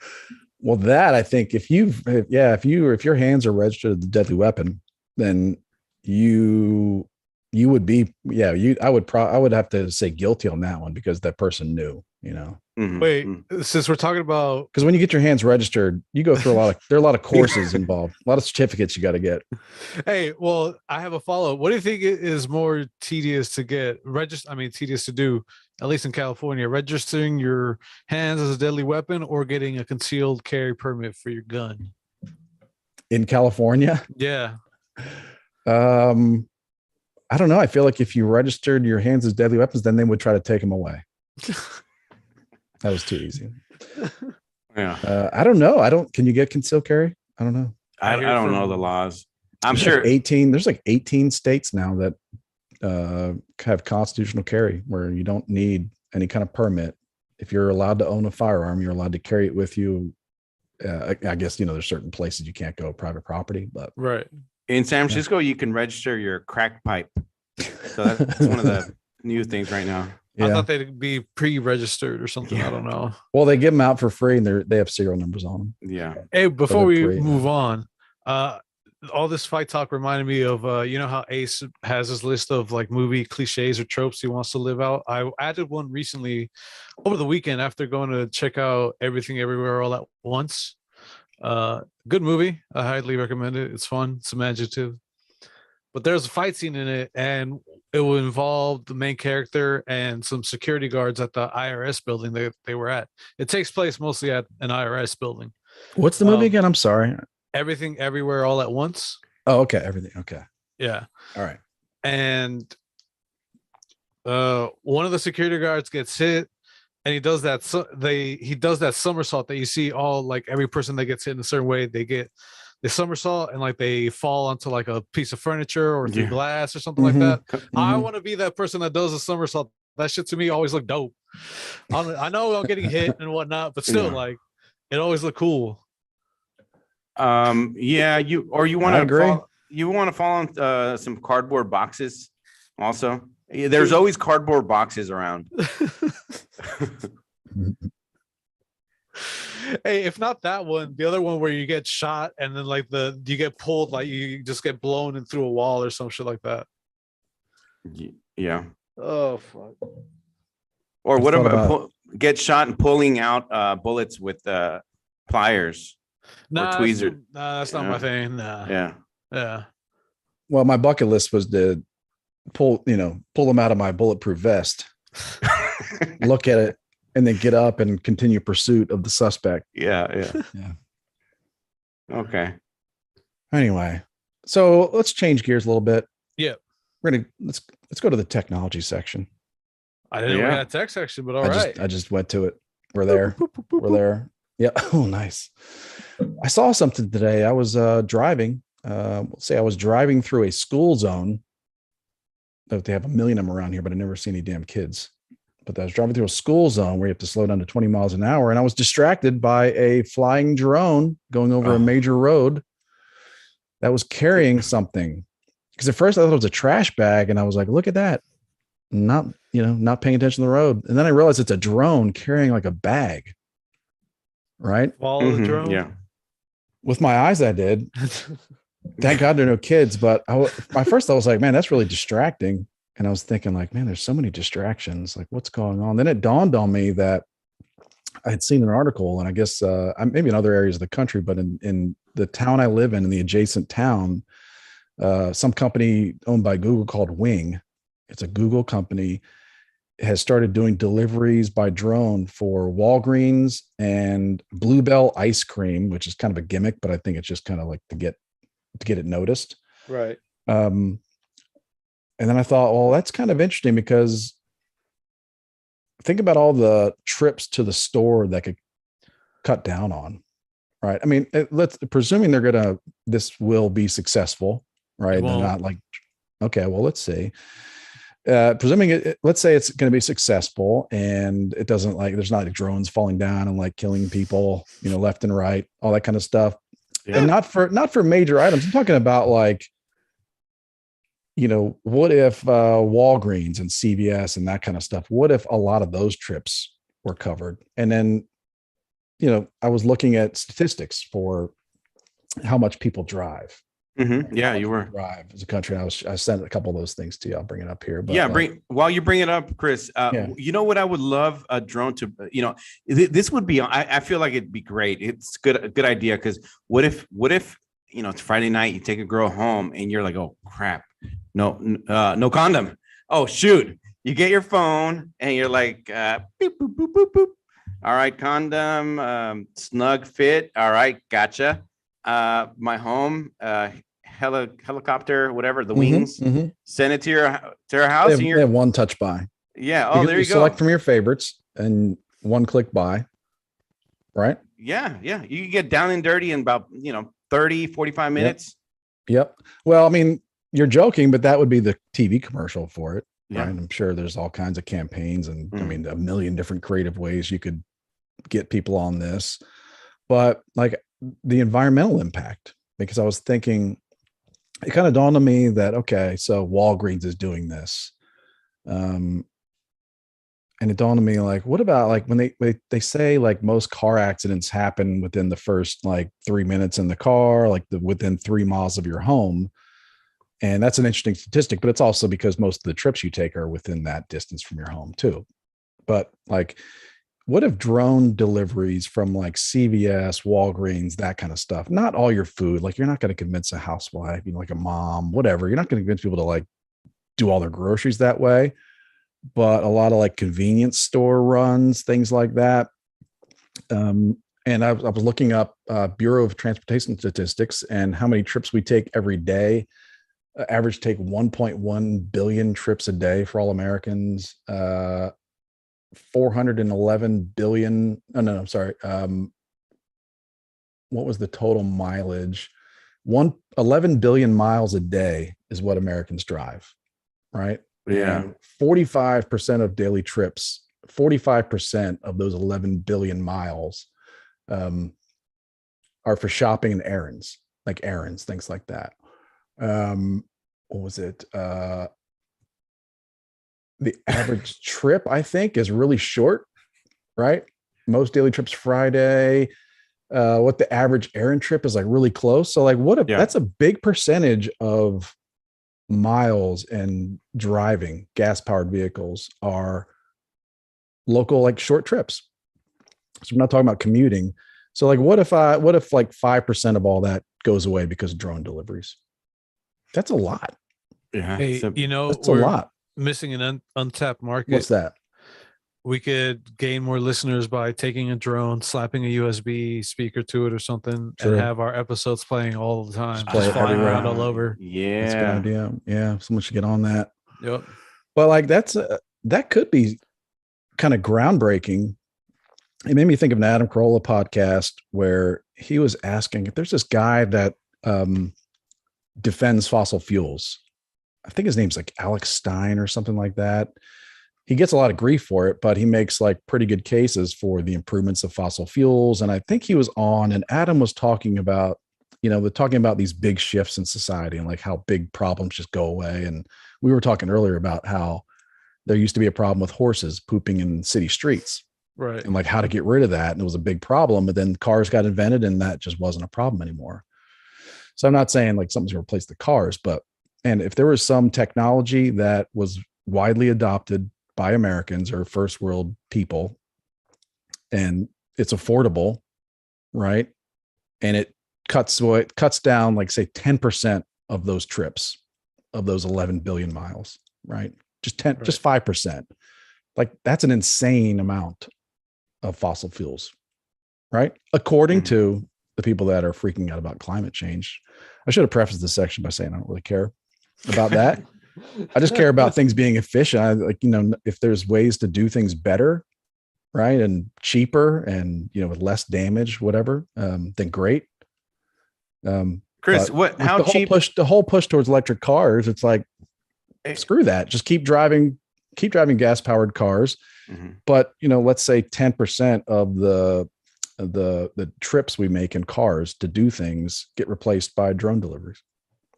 Well, that I think if your hands are registered as a deadly weapon, then you would be I would have to say guilty on that one because that person knew. Wait, since we're talking about, because when you get your hands registered, you go through there are a lot of courses involved, a lot of certificates you got to get. Hey, well, I have a follow-up. What do you think is more tedious to get tedious to do, at least in California, registering your hands as a deadly weapon or getting a concealed carry permit for your gun? In California? Yeah. I don't know. I feel like if you registered your hands as deadly weapons, then they would try to take them away. That was too easy. Yeah. I don't know. Can you get concealed carry? I don't know. I don't know the laws. I'm sure 18. There's like 18 states now that have constitutional carry where you don't need any kind of permit. If you're allowed to own a firearm, you're allowed to carry it with you. I guess, there's certain places you can't go, private property, but right. In San Francisco, you can register your crack pipe. So that's one of the new things right now. Yeah. I thought they'd be pre-registered or something. Yeah. I don't know. Well, they give them out for free, and they have serial numbers on them. Yeah. Hey, before we move on, all this fight talk reminded me of how Ace has his list of like movie cliches or tropes he wants to live out. I added one recently over the weekend after going to check out Everything Everywhere All at Once. Good movie. I highly recommend it. It's fun. It's imaginative. But there's a fight scene in it, and it will involve the main character and some security guards at the IRS building they were at. It takes place mostly at an IRS building. What's the movie again? I'm sorry. Everything Everywhere All at Once. Oh, okay. Everything. Okay. Yeah. All right. And one of the security guards gets hit, and he does that. He does that somersault that you see all like every person that gets hit in a certain way, they somersault and like they fall onto like a piece of furniture or through glass or something like that. I want to be that person that does a somersault. That shit to me always look dope. I know I'm getting hit and whatnot, but still, like, it always look cool. You want to you want to fall on some cardboard boxes also. There's always cardboard boxes around. Hey, if not that one, the other one where you get shot and then like you get pulled, like you just get blown in through a wall or some shit like that. Yeah. Oh fuck. Or what about get shot and pulling out bullets with pliers or tweezers? That's not my thing. Nah. Yeah. Well, my bucket list was to pull them out of my bulletproof vest, look at it, and then get up and continue pursuit of the suspect. Yeah. Okay. Anyway, so let's change gears a little bit. Yeah. Let's go to the technology section. I didn't know we had a tech section, but all right. I just went to it. We're there. We're there. Yeah. Oh, nice. I saw something today. I was driving. Let's say I was driving through a school zone. They have a million of them around here, but I never see any damn kids. But I was driving through a school zone where you have to slow down to 20 miles an hour. And I was distracted by a flying drone going over a major road that was carrying something. Because at first I thought it was a trash bag, and I was like, look at that. Not paying attention to the road. And then I realized it's a drone carrying like a bag. Right. Follow the drone. Yeah. With my eyes, I did. Thank God there are no kids. But my first thought was like, man, that's really distracting. And I was thinking like, man, there's so many distractions. Like, what's going on? Then it dawned on me that I had seen an article, and I guess maybe in other areas of the country, but in the town I live in the adjacent town, some company owned by Google called Wing, it's a Google company, has started doing deliveries by drone for Walgreens and Bluebell ice cream, which is kind of a gimmick, but I think it's just kind of like to get it noticed. Right. And then I thought, well, that's kind of interesting, because think about all the trips to the store that could cut down on, right? I mean, presuming this will be successful, right? They're not like, okay, well, let's see. Presuming let's say it's going to be successful, and it doesn't like, there's not like drones falling down and like killing people, left and right, all that kind of stuff. Yeah. And not for major items. I'm talking about like, what if Walgreens and CVS and that kind of stuff, what if a lot of those trips were covered? And then, I was looking at statistics for how much people drive. Mm-hmm. Yeah, you were drive as a country. And I sent a couple of those things to you. I'll bring it up here. But yeah, while you bring it up, Chris, you know what I would love a drone to, this would be, I feel like it'd be great. It's a good idea. Cause what if, it's Friday night, you take a girl home and you're like, oh crap, no condom. Oh shoot. You get your phone and you're like, beep, boop, boop, boop, boop. All right, condom, snug fit. All right, gotcha. My home, helicopter, whatever, the wings, send it to your house. They have one touch buy. Yeah. Oh, there you go. Select from your favorites and one click buy. Right. Yeah. Yeah. You can get down and dirty in about, 30, 45 minutes. Yep. Well, I mean, you're joking, but that would be the TV commercial for it. Yeah. Right. I'm sure there's all kinds of campaigns and I mean, a million different creative ways you could get people on this, but like the environmental impact, because I was thinking, it kind of dawned on me that, okay, so Walgreens is doing this. And it dawned on me, like, what about like when they say like most car accidents happen within the first like 3 minutes in the car, like within 3 miles of your home. And that's an interesting statistic, but it's also because most of the trips you take are within that distance from your home too. But like, what if drone deliveries from like CVS, Walgreens, that kind of stuff, not all your food, like you're not going to convince a housewife, like a mom, whatever. You're not going to convince people to like do all their groceries that way, but a lot of like convenience store runs, things like that. And I was looking up Bureau of Transportation statistics and how many trips we take every day. Average take 1.1 billion trips a day for all Americans. 411 billion. Oh, no, I'm sorry. What was the total mileage? 11 billion miles a day is what Americans drive, right? Yeah. And 45% of daily trips, 45% of those 11 billion miles are for shopping and errands, things like that. What was it? The average trip, I think, is really short, right? Most daily trips Friday. What the average errand trip is like really close. So like, what if that's a big percentage of miles and driving gas-powered vehicles are local, like short trips. So we're not talking about commuting. So like, what if like 5% of all that goes away because of drone deliveries? That's a lot. Yeah. Hey, that's a lot. Missing an untapped market. What's that? We could gain more listeners by taking a drone, slapping a USB speaker to it or something, and have our episodes playing all the time, just flying around all over. Yeah, that's a good idea. Yeah, someone should get on that. Yep. But like that could be kind of groundbreaking. It made me think of an Adam Carolla podcast where he was asking if there's this guy that defends fossil fuels. I think his name's like Alex Stein or something like that. He gets a lot of grief for it, but he makes like pretty good cases for the improvements of fossil fuels. And I think he was on, and Adam was talking about they're talking about these big shifts in society and like how big problems just go away. And we were talking earlier about how there used to be a problem with horses pooping in city streets, Right. and like how to get rid of that. And it was a big problem, but then cars got invented and that just wasn't a problem anymore. So I'm not saying like something's going to replace the cars, and if there was some technology that was widely adopted by Americans or first world people and it's affordable, right? And it cuts down like say 10% of those trips of those 11 billion miles, right? Just 5%. Like that's an insane amount of fossil fuels, right? According to the people that are freaking out about climate change. I should have prefaced this section by saying I don't really care about that. I just care about things being efficient. If there's ways to do things better, right, and cheaper, and with less damage, whatever, then great. Chris, how cheap? The whole push towards electric cars. It's like, screw that. Just keep driving gas powered cars. Mm-hmm. But let's say 10% of the trips we make in cars to do things get replaced by drone deliveries.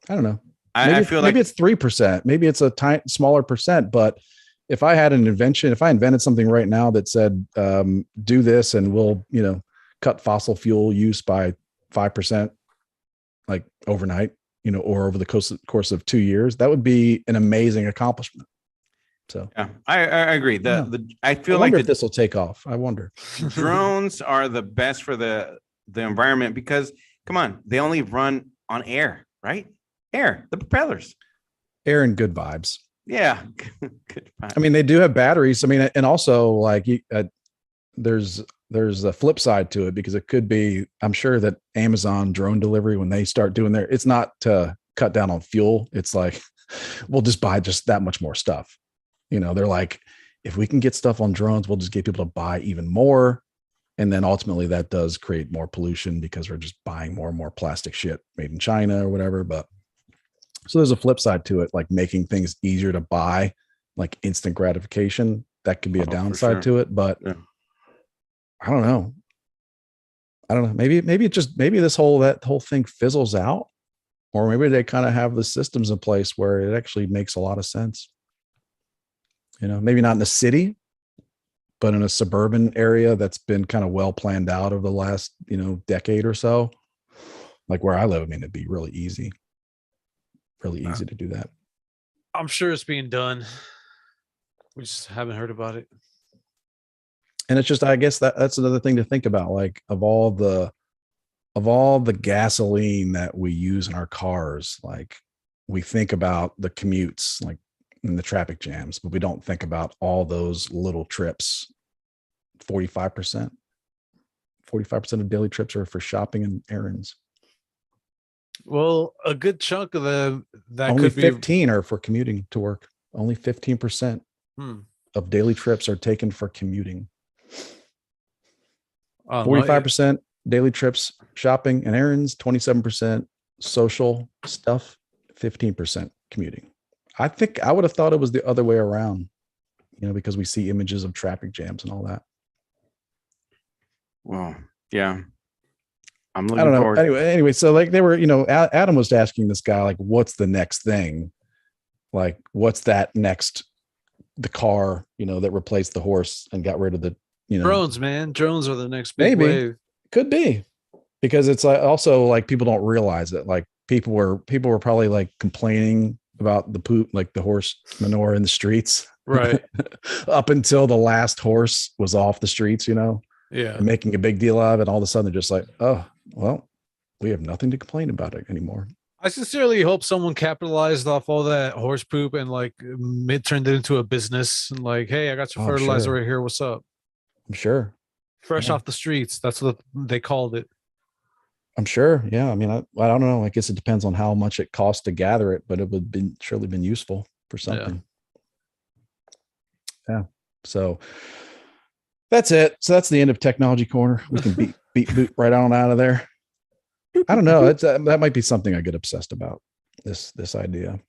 I don't know. Maybe it's 3%. Maybe it's a smaller percent. But if I invented something right now that said, do this and we'll, cut fossil fuel use by 5%, like overnight, or over the course of 2 years, that would be an amazing accomplishment. So yeah, I agree. I wonder if this will take off. I wonder. Drones are the best for the environment because, come on, they only run on air, right? Air, the propellers. Air and good vibes. Yeah. Good vibes. I mean, they do have batteries. I mean, and also like there's a flip side to it because it could be, I'm sure that Amazon drone delivery, when they start doing it's not to cut down on fuel. It's like, we'll just buy just that much more stuff. They're like, if we can get stuff on drones, we'll just get people to buy even more. And then ultimately that does create more pollution because we're just buying more and more plastic shit made in China or whatever. But so there's a flip side to it, like making things easier to buy, like instant gratification. That could be a downside to it, but yeah. I don't know. Maybe this whole thing fizzles out, or maybe they kind of have the systems in place where it actually makes a lot of sense. Maybe not in a city, but in a suburban area that's been kind of well planned out over the last, decade or so. Like where I live, I mean, it'd be really easy to do that. I'm sure it's being done. We just haven't heard about it. And it's just, I guess that's another thing to think about. Like of all the gasoline that we use in our cars, like we think about the commutes, like in the traffic jams, but we don't think about all those little trips. 45% of daily trips are for shopping and errands. Well, a good chunk of that only could be 15 are for commuting to work. Only 15% of daily trips are taken for commuting. 45% daily trips, shopping and errands, 27% social stuff, 15% commuting. I think I would have thought it was the other way around, because we see images of traffic jams and all that. Well, yeah. I'm looking I don't know. forward. Anyway, so like they were, Adam was asking this guy, like, what's the next thing? Like, what's that next, the car, that replaced the horse and got rid of the, drones, man. Drones are the next big wave. Could be, because it's like also like people don't realize it. Like people were probably like complaining about the poop, like the horse manure in the streets, right? Up until the last horse was off the streets, yeah, and making a big deal out of it. And all of a sudden they're just like, oh, well, we have nothing to complain about it anymore. I sincerely hope someone capitalized off all that horse poop and like turned it into a business and like, hey, I got your fertilizer right here. What's up? I'm sure. Fresh off the streets. That's what they called it. I'm sure. Yeah. I mean, I don't know. I guess it depends on how much it costs to gather it, but it would have surely been useful for something. Yeah. So that's it. So that's the end of Technology Corner. We can beat right on out of there. I don't know. It's that might be something I get obsessed about. This idea.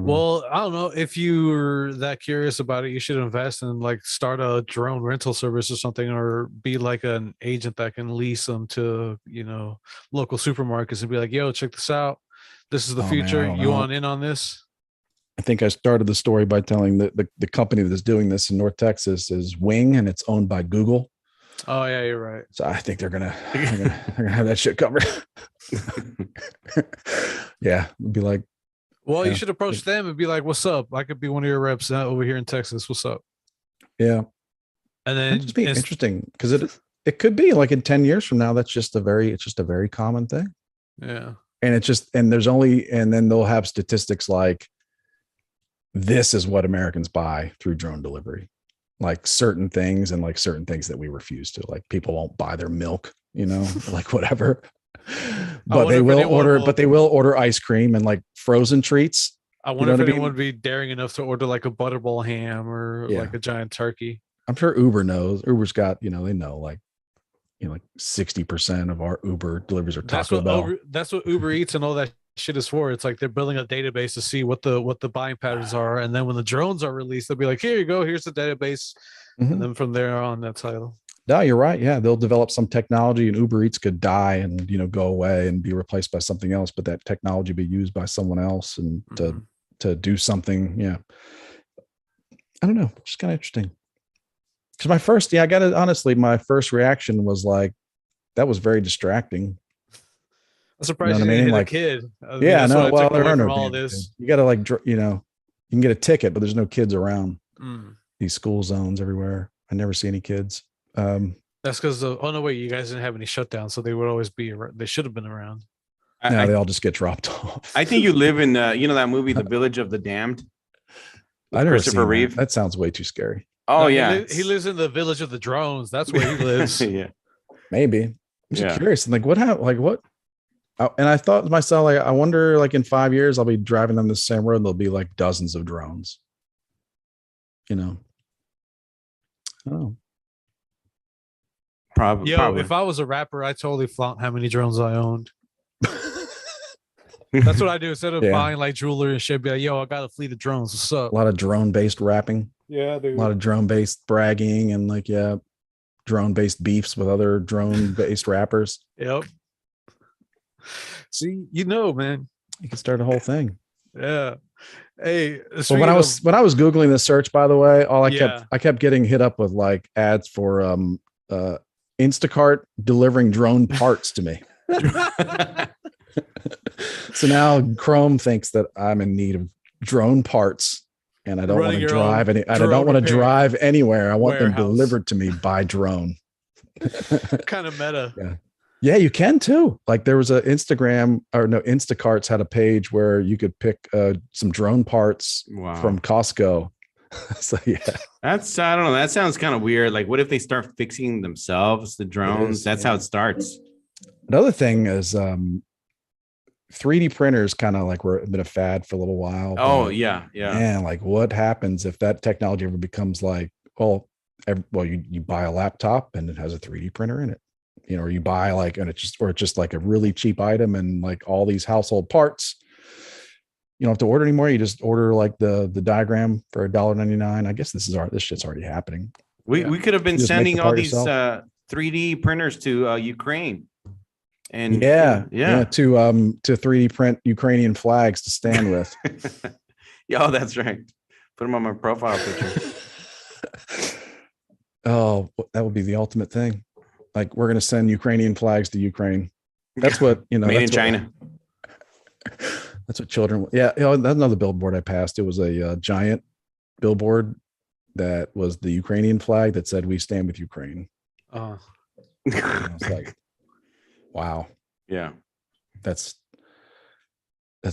Well, I don't know. If you're that curious about it, you should invest and like start a drone rental service or something, or be like an agent that can lease them to, local supermarkets and be like, yo, check this out. This is the Man, future. I don't You know. want in on this? I think I started the story by telling the company that's doing this in North Texas is Wing, and it's owned by Google. Oh yeah, you're right. So I think they're gonna have that shit covered. Yeah, it'd be like, well, you should approach them and be like, "What's up? I could be one of your reps over here in Texas. What's up?" Yeah, and then it'd just be interesting because it could be like in 10 years from now. It's just a very common thing. Yeah, and then they'll have statistics like this is what Americans buy through drone delivery. Like certain things and like certain things that we refuse to, like people won't buy their milk, like whatever, but they will order ice cream and like frozen treats. I wonder if anyone would be daring enough to order like a butterball ham or like a giant turkey. I'm sure Uber knows. Uber's got, they know like 60% of our Uber deliveries are Taco Bell. That's what Uber Eats and all that shit is for. It's like they're building a database to see what the buying patterns are, and then when the drones are released, they'll be like, here you go, here's the database. And then from there on, that's how no, you're right. Yeah, they'll develop some technology and Uber Eats could die and go away and be replaced by something else, but that technology be used by someone else and to do something. Yeah, I don't know, just kind of interesting. Because my first reaction was like, that was very distracting. I'm surprised you didn't hit a kid. Yeah, no. Well, there are no kids. You got to you can get a ticket, but there's no kids around. These school zones everywhere. I never see any kids. That's because no way, you guys didn't have any shutdowns, so they would always be. They should have been around. No, they all just get dropped off. I think you live in that movie, The Village of the Damned. I never Christopher Reeve. That sounds way too scary. Oh yeah, he lives in the Village of the Drones. That's where he lives. Yeah, maybe. I'm just curious. And like, what happened? Like, what? And I thought to myself, like, I wonder, like, in 5 years, I'll be driving on the same road and there'll be like dozens of drones. Oh, probably. If I was a rapper, I'd totally flaunt how many drones I owned. That's what I do instead of buying like jewelry and shit. Be like, yo, I got a fleet of drones. What's up? A lot of drone-based rapping. Yeah, dude. A lot of drone-based bragging and like drone-based beefs with other drone-based rappers. Yep. See, man, you can start a whole thing. Yeah. Hey, well, when I was Googling this search, by the way, I kept getting hit up with like ads for Instacart delivering drone parts to me. So now Chrome thinks that I'm in need of drone parts and I don't want to drive I don't want to drive anywhere. I want them delivered to me by drone. Kind of meta. Yeah, you can too. Like there was Instacarts had a page where you could pick some drone parts from Costco. So yeah, I don't know. That sounds kind of weird. Like, what if they start fixing themselves, the drones? That's how it starts. Another thing is 3D printers kind of like were been a fad for a little while. Oh yeah. Man, like what happens if that technology ever becomes like, you buy a laptop and it has a 3D printer in it. Or you buy like, and it's just like a really cheap item and like all these household parts. You don't have to order anymore. You just order like the diagram for $1.99. I guess this shit's already happening. We could have been sending all these 3D printers to Ukraine. And to 3D print Ukrainian flags to stand with. Yeah, that's right. Put them on my profile picture. Oh, that would be the ultimate thing. Like we're going to send Ukrainian flags to Ukraine. That's what, made in China. That's what children. Yeah. That's another billboard I passed. It was a giant billboard that was the Ukrainian flag that said, "We stand with Ukraine." Oh, it's like, wow. Yeah. That's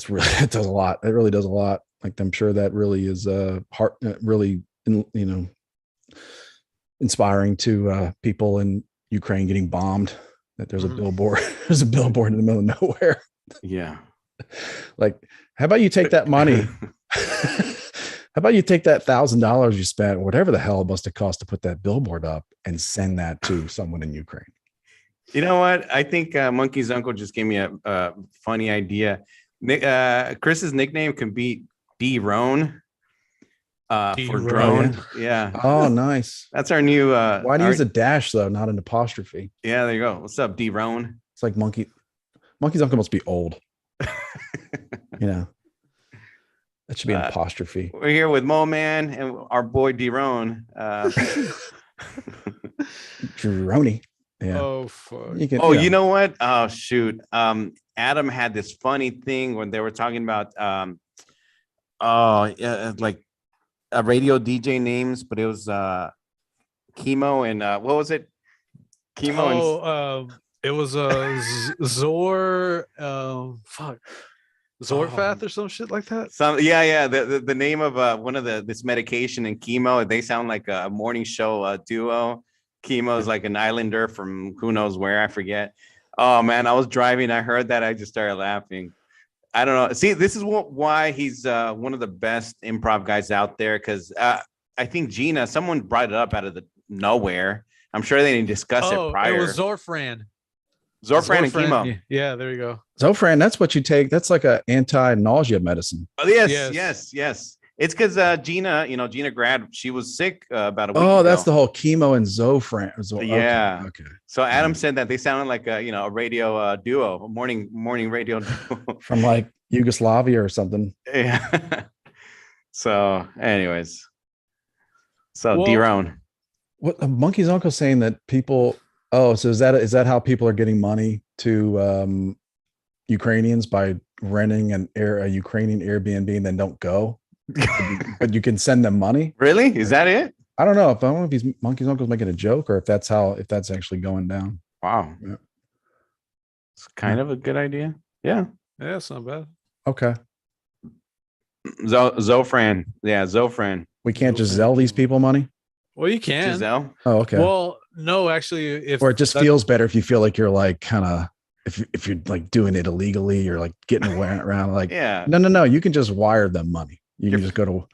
really, it does a lot. It really does a lot. Like I'm sure that really is really, inspiring to people in Ukraine getting bombed, that there's a billboard. There's a billboard in the middle of nowhere. Yeah. Like, how about you take that money? How about you take that $1,000 you spent, whatever the hell it must have cost to put that billboard up, and send that to someone in Ukraine? You know what? I think Monkey's uncle just gave me a funny idea. Chris's nickname can be D-Rone. For D-Rone. drone. Yeah. Oh, nice. That's our new Why do you use a dash though, not an apostrophe? Yeah, there you go. What's up, D-Rone? It's like monkey's uncle must be old. You know. That should be an apostrophe. We're here with Mo Man and our boy D-Rone. Droney. Yeah. Oh fuck. You know what? Oh shoot. Adam had this funny thing when they were talking about like radio DJ names, but it was Chemo and what was it? Chemo it was Zor Zorfath or some shit like that. The name of one of this medication and Chemo, they sound like a morning show duo. Chemo is like an islander from who knows where, I forget. Oh man, I was driving, I heard that, I just started laughing. I don't know. See, this is why he's one of the best improv guys out there, because I think Gina, someone brought it up out of the nowhere. I'm sure they didn't discuss it prior. It was Zorfran. Zofran and Chemo. Yeah, there you go. Zofran, that's what you take. That's like a anti-nausea medicine. Oh, yes. It's because Gina Grad, she was sick about a week ago. Oh, that's the whole Chemo and Zofran. Yeah. Okay. So Adam said that they sounded like a radio duo, a morning radio duo from like Yugoslavia or something. Yeah. So, anyways, D-Rone. What Monkey's uncle saying that people? Oh, so is that how people are getting money to Ukrainians by renting a Ukrainian Airbnb and then don't go? But you can send them money. Really? Is that it? I don't know if he's Monkey's uncle's making a joke or if that's actually going down. Wow. Yeah. It's kind of a good idea. Yeah. Yeah, it's not bad. Okay. Zofran. Yeah, Zofran. We can't just Zelle these people money? Well, you can. Giselle? Oh, okay. Well, no, actually, or it just feels better if you feel like you're like kind of if you're like doing it illegally or like getting around like no, you can just wire them money. You can just go to.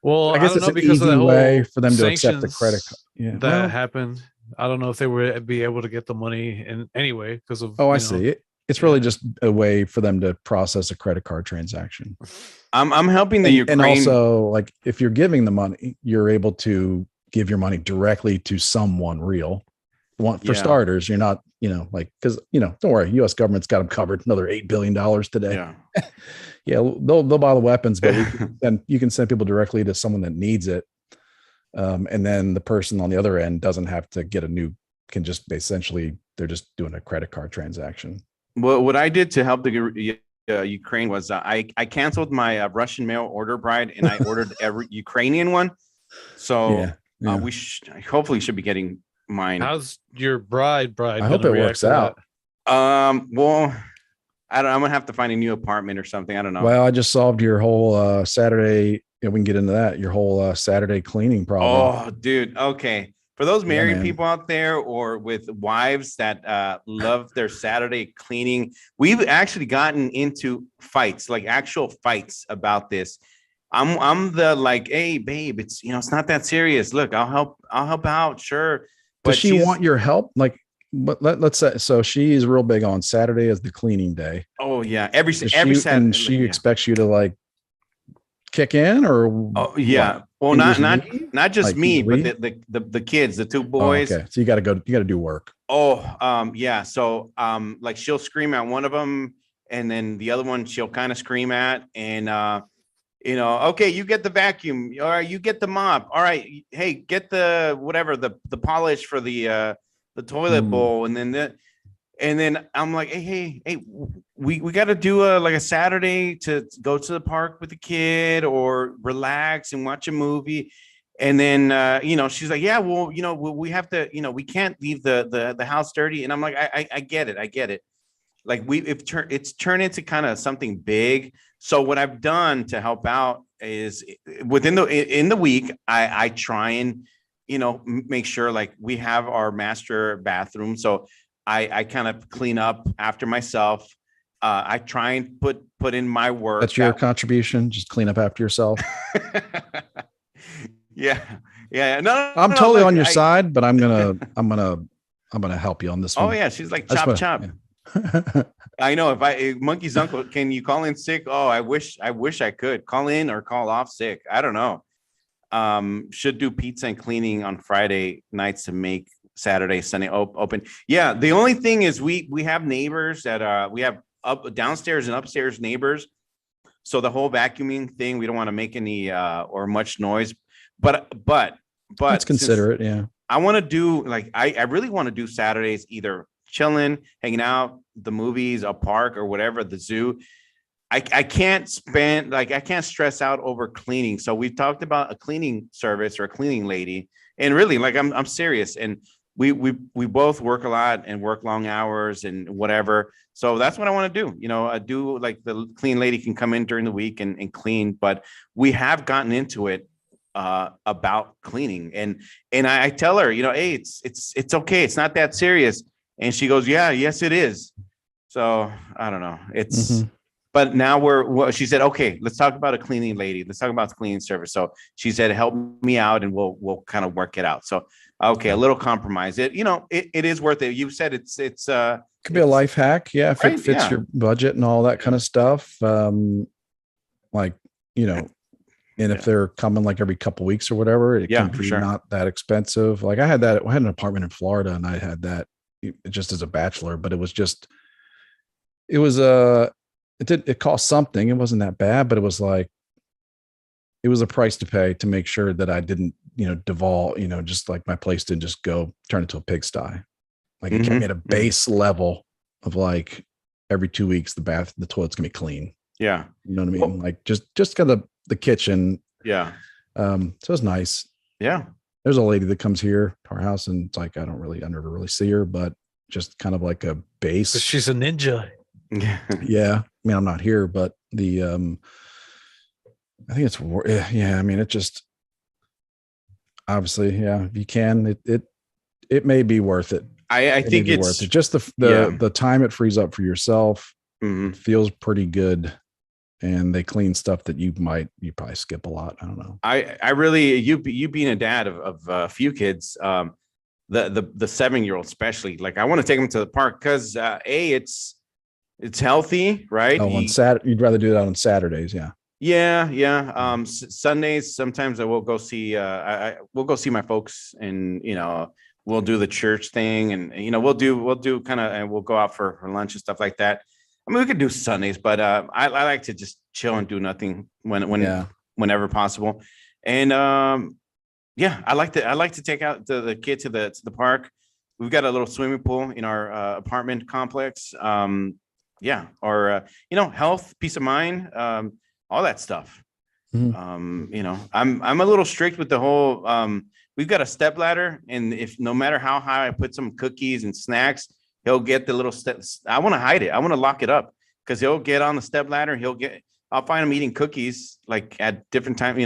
Well, I guess it's an easy way for them to accept the credit card. Yeah, that happened. I don't know if they would be able to get the money in anyway because of. Oh, I see. It's really just a way for them to process a credit card transaction. I'm helping the Ukraine, and also like if you're giving the money, you're able to give your money directly to someone real. For starters, you're not, because don't worry, U.S. government's got them covered. Another $8 billion today. Yeah, they'll buy the weapons, but you can send people directly to someone that needs it, and then the person on the other end doesn't have to can just essentially they're just doing a credit card transaction. Well, what I did to help the Ukraine was I canceled my Russian mail order bride and I ordered every Ukrainian one. So we hopefully should be getting mine. How's your bride? I hope it works out. Well, I'm gonna have to find a new apartment or something. I don't know. Well, I just solved your whole Saturday. We can get into that. Your whole Saturday cleaning problem. Oh, dude. Okay. For those married people out there or with wives that love their Saturday cleaning, we've actually gotten into fights, like actual fights about this. I'm the like, hey, babe, it's it's not that serious. Look, I'll help out, sure. But does she want your help? Like, but let's say so she's real big on Saturday as the cleaning day. Oh yeah, every Saturday. And she expects you to like kick in or what? Well, not just like me, but the kids, the two boys. Okay, so you got to do work. So like she'll scream at one of them and then the other one she'll kind of scream at and okay, you get the vacuum, all right, you get the mop, all right, hey, get the whatever, the polish for the toilet bowl, and then I'm like, hey, we got to do a Saturday to go to the park with the kid or relax and watch a movie. And then, she's like, yeah, well, we have to, we can't leave the house dirty. And I'm like, I get it. Like it's turned into kind of something big. So what I've done to help out is in the week, I try and, make sure like we have our master bathroom. So I kind of clean up after myself. I try and put in my work. That's your contribution. Just clean up after yourself. Yeah. No, I'm totally on your side, but I'm gonna help you on this one. Oh yeah, she's like chop. I know if Monkey's uncle, can you call in sick? Oh, I wish I could call in or call off sick. I don't know. Should do pizza and cleaning on Friday nights to make Saturday, Sunday open. Yeah. The only thing is we have neighbors that we have downstairs and upstairs neighbors. So the whole vacuuming thing, we don't want to make any or much noise, but let's consider it. Yeah. I want to do I really want to do Saturdays, either chilling, hanging out, the movies, a park or whatever, the zoo. I can't stress out over cleaning. So we've talked about a cleaning service or a cleaning lady, and really I'm serious. And we both work a lot and work long hours and whatever. So that's what I want to do. I do like the clean lady can come in during the week and clean, but we have gotten into it about cleaning. And I tell her, hey, it's okay. It's not that serious. And she goes, yes, it is. So I don't know. But now she said, okay, let's talk about a cleaning lady. Let's talk about the cleaning service. So she said, help me out and we'll kind of work it out. So, okay. A little compromise. It is worth it. You said it's could be a life hack. Yeah. If it fits your budget and all that kind of stuff. And if they're coming like every couple of weeks or whatever, it can be not that expensive. Like I had an apartment in Florida and I had that just as a bachelor, but it cost something. It wasn't that bad, but it was a price to pay to make sure that I didn't, devolve, just like my place didn't just go turn into a pigsty. Like it kept me at a base level of like every 2 weeks, the toilet's gonna be clean. Yeah. You know what I mean? Well, like just kind of the kitchen. Yeah. So it's nice. Yeah. There's a lady that comes here to our house and it's like, I never really see her, but just kind of like a base. She's a ninja. Yeah. I mean, I'm not here, but I think it's, I mean, it just, obviously, if you can, it may be worth it. I think it's worth it. Just the time it frees up for yourself feels pretty good. And they clean stuff that you probably skip a lot. I don't know. I really, you being a dad of a few kids, the 7-year-old especially, like I want to take them to the park because it's healthy, right? Oh, on Saturday, you'd rather do that on Saturdays, yeah. Yeah. Sundays, sometimes I will go see. We'll go see my folks, and we'll do the church thing, and we'll do kind of, and we'll go out for lunch and stuff like that. I mean, we could do Sundays, but I like to just chill and do nothing whenever possible. And I like to take out the kid to the park. We've got a little swimming pool in our apartment complex. Or health, peace of mind, all that stuff. I'm a little strict with the whole. We've got a step ladder, and if no matter how high I put some cookies and snacks, he'll get the little steps. I want to hide it. I want to lock it up because he'll get on the step ladder. I'll find him eating cookies like at different times,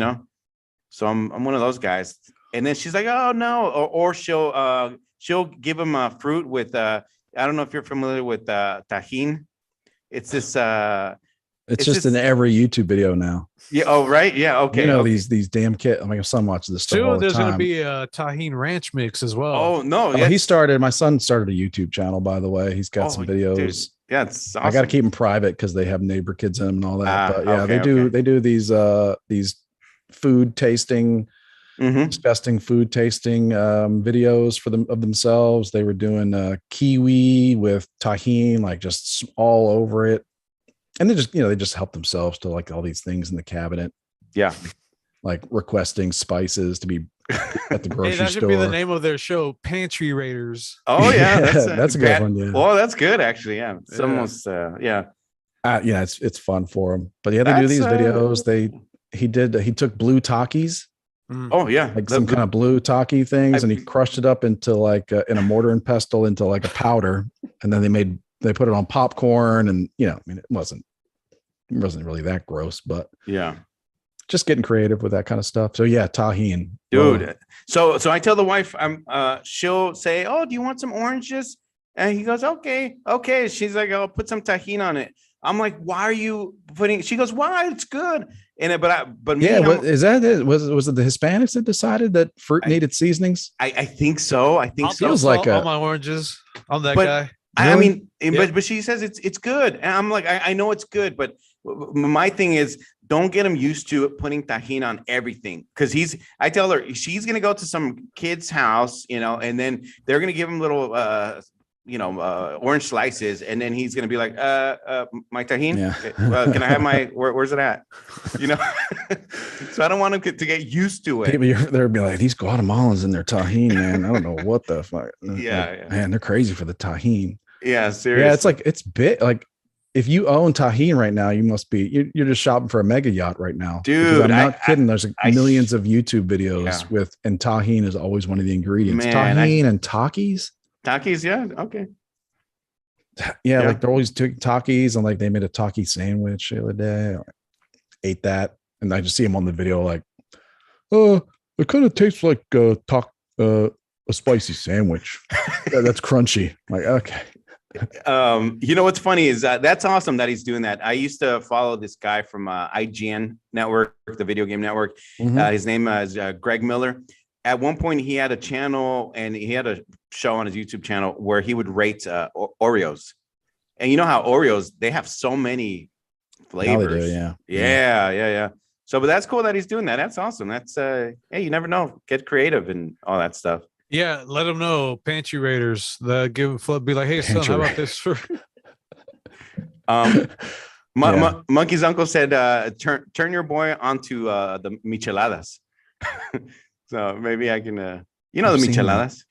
So I'm one of those guys. And then she's like, "Oh no," or she'll give him a fruit with I don't know if you're familiar with tajin. It's this. It's just in every YouTube video now. Yeah. Oh, right. Yeah. Okay. These damn kids. My son watches this stuff all the there's time. Going to be a tahini ranch mix as well. Oh no! My son started a YouTube channel, by the way. He's got some videos. Dude. Yeah, it's awesome. I got to keep them private because they have neighbor kids in them and all that. But they do these food tasting, disgusting food tasting videos of themselves. They were doing kiwi with tahini, like just all over it. And they just help themselves to like all these things in the cabinet. Yeah. Like requesting spices to be at the grocery store. That should be the name of their show, Pantry Raiders. Oh yeah. That's a good one. Yeah. Well, that's good actually. Yeah. It's almost it's fun for them. But they do these videos. He took blue Takis. Oh yeah. Like some kind of blue Taki things. And he crushed it up into like in a mortar and pestle into like a powder. And then they put it on popcorn, and I mean, it wasn't really that gross, but yeah, just getting creative with that kind of stuff. So yeah, tahini, dude. Whoa. So I tell the wife, she'll say, "Oh, do you want some oranges?" And he goes, "Okay." She's like, "I'll put some tahini on it." I'm like, "Why are you putting?" She goes, "Why? It's good." And but me, was it the Hispanics that decided that fruit needed seasonings? I think so. I'll so. like all my oranges. I'm that guy. I mean, Yeah. but she says it's good, and I'm like, I know it's good, but my thing is, don't get him used to putting tahini on everything, because I tell her she's gonna go to some kid's house, and then they're gonna give him little orange slices, and then he's gonna be like, my tahini, can I have my where's it at? So I don't want him to get used to it. People, they'll be like, these Guatemalans and their tahini, man. I don't know what the fuck. Yeah. Man, they're crazy for the tahini. Yeah, seriously. Yeah, it's like it's big. Like if you own tahini right now, you must be you're just shopping for a mega yacht right now, dude. I'm not kidding. There's millions of YouTube videos and tahini is always one of the ingredients. Man, tahini and Takis. Takis, yeah, okay. Yeah, like they're always doing Takis, and like they made a Taki sandwich the other day. I ate that, and I just see them on the video like, it kind of tastes like a spicy sandwich. That's crunchy. Like, okay. What's funny is that's awesome that he's doing that. I used to follow this guy from IGN Network, the video game network. His name is Greg Miller. At one point, he had a channel and he had a show on his YouTube channel where he would rate Oreos. And you know how Oreos, they have so many flavors. Yeah. So, but that's cool that he's doing that. That's awesome. That's hey, you never know. Get creative and all that stuff. Yeah, let them know. Pantry Raiders. Be like, hey, son, how about this for? Monkey's uncle said, turn your boy onto the micheladas. So maybe I can, the micheladas.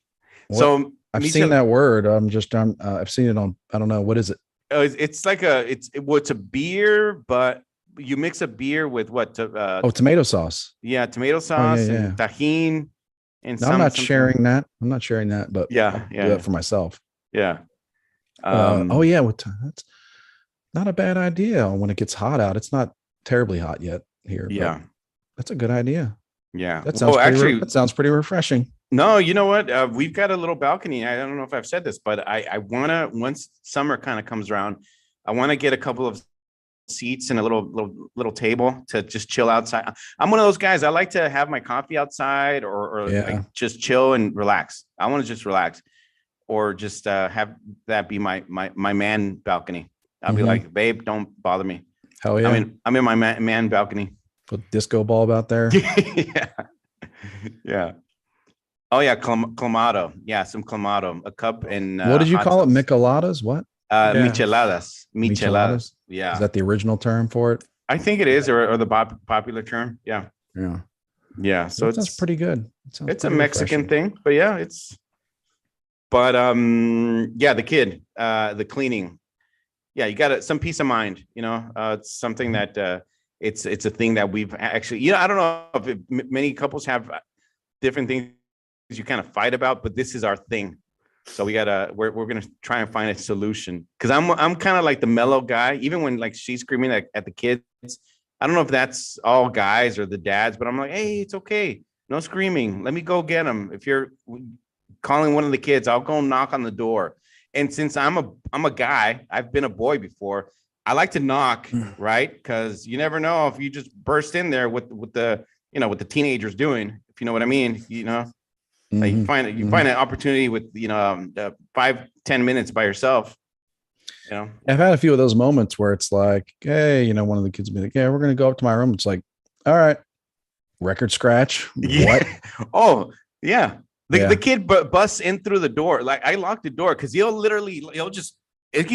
So I've seen that word. I've seen it on. I don't know, what is it? It's like it's a beer, but you mix a beer with what? Tomato sauce. Yeah, tomato sauce and tahini. And I'm not sharing that. But I'll do that for myself. Yeah. That's not a bad idea. When it gets hot out, it's not terribly hot yet here. Yeah, that's a good idea. Yeah, that sounds pretty refreshing. No, you know what? We've got a little balcony. I don't know if I've said this, but I wanna, once summer kind of comes around, I want to get a couple of seats and a little table to just chill outside. I'm one of those guys. I like to have my coffee outside or like just chill and relax. I want to just relax, or just have that be my man balcony. I'll be like, babe, don't bother me. Hell yeah. I'm in my man balcony. Put disco bulb out there. Yeah. Oh yeah, clamato. Yeah, some clamato. A cup and what did you call it? Micheladas? What? Micheladas. Yeah. Is that the original term for it? I think it is, or the popular term. Yeah. So it's pretty good. It's a Mexican thing, but yeah, the kid, the cleaning. Yeah, you got some peace of mind. It's something that it's a thing that we've actually. I don't know if many couples have different things you kind of fight about, but this is our thing. So we're gonna try and find a solution, because I'm kind of like the mellow guy. Even when like she's screaming at the kids, I don't know if that's all guys or the dads, but I'm like, hey, it's okay, no screaming. Let me go get them. If you're calling one of the kids, I'll go knock on the door. And since I'm a guy, I've been a boy before. I like to knock, right? Because you never know if you just burst in there with the what the teenagers doing. If you know what I mean, Like you find an opportunity with 5-10 minutes by yourself. I've had a few of those moments where it's like, hey, one of the kids will be like, yeah, we're gonna go up to my room. It's like, all right, record scratch. What? Oh yeah. The kid busts in through the door. Like, I locked the door because he's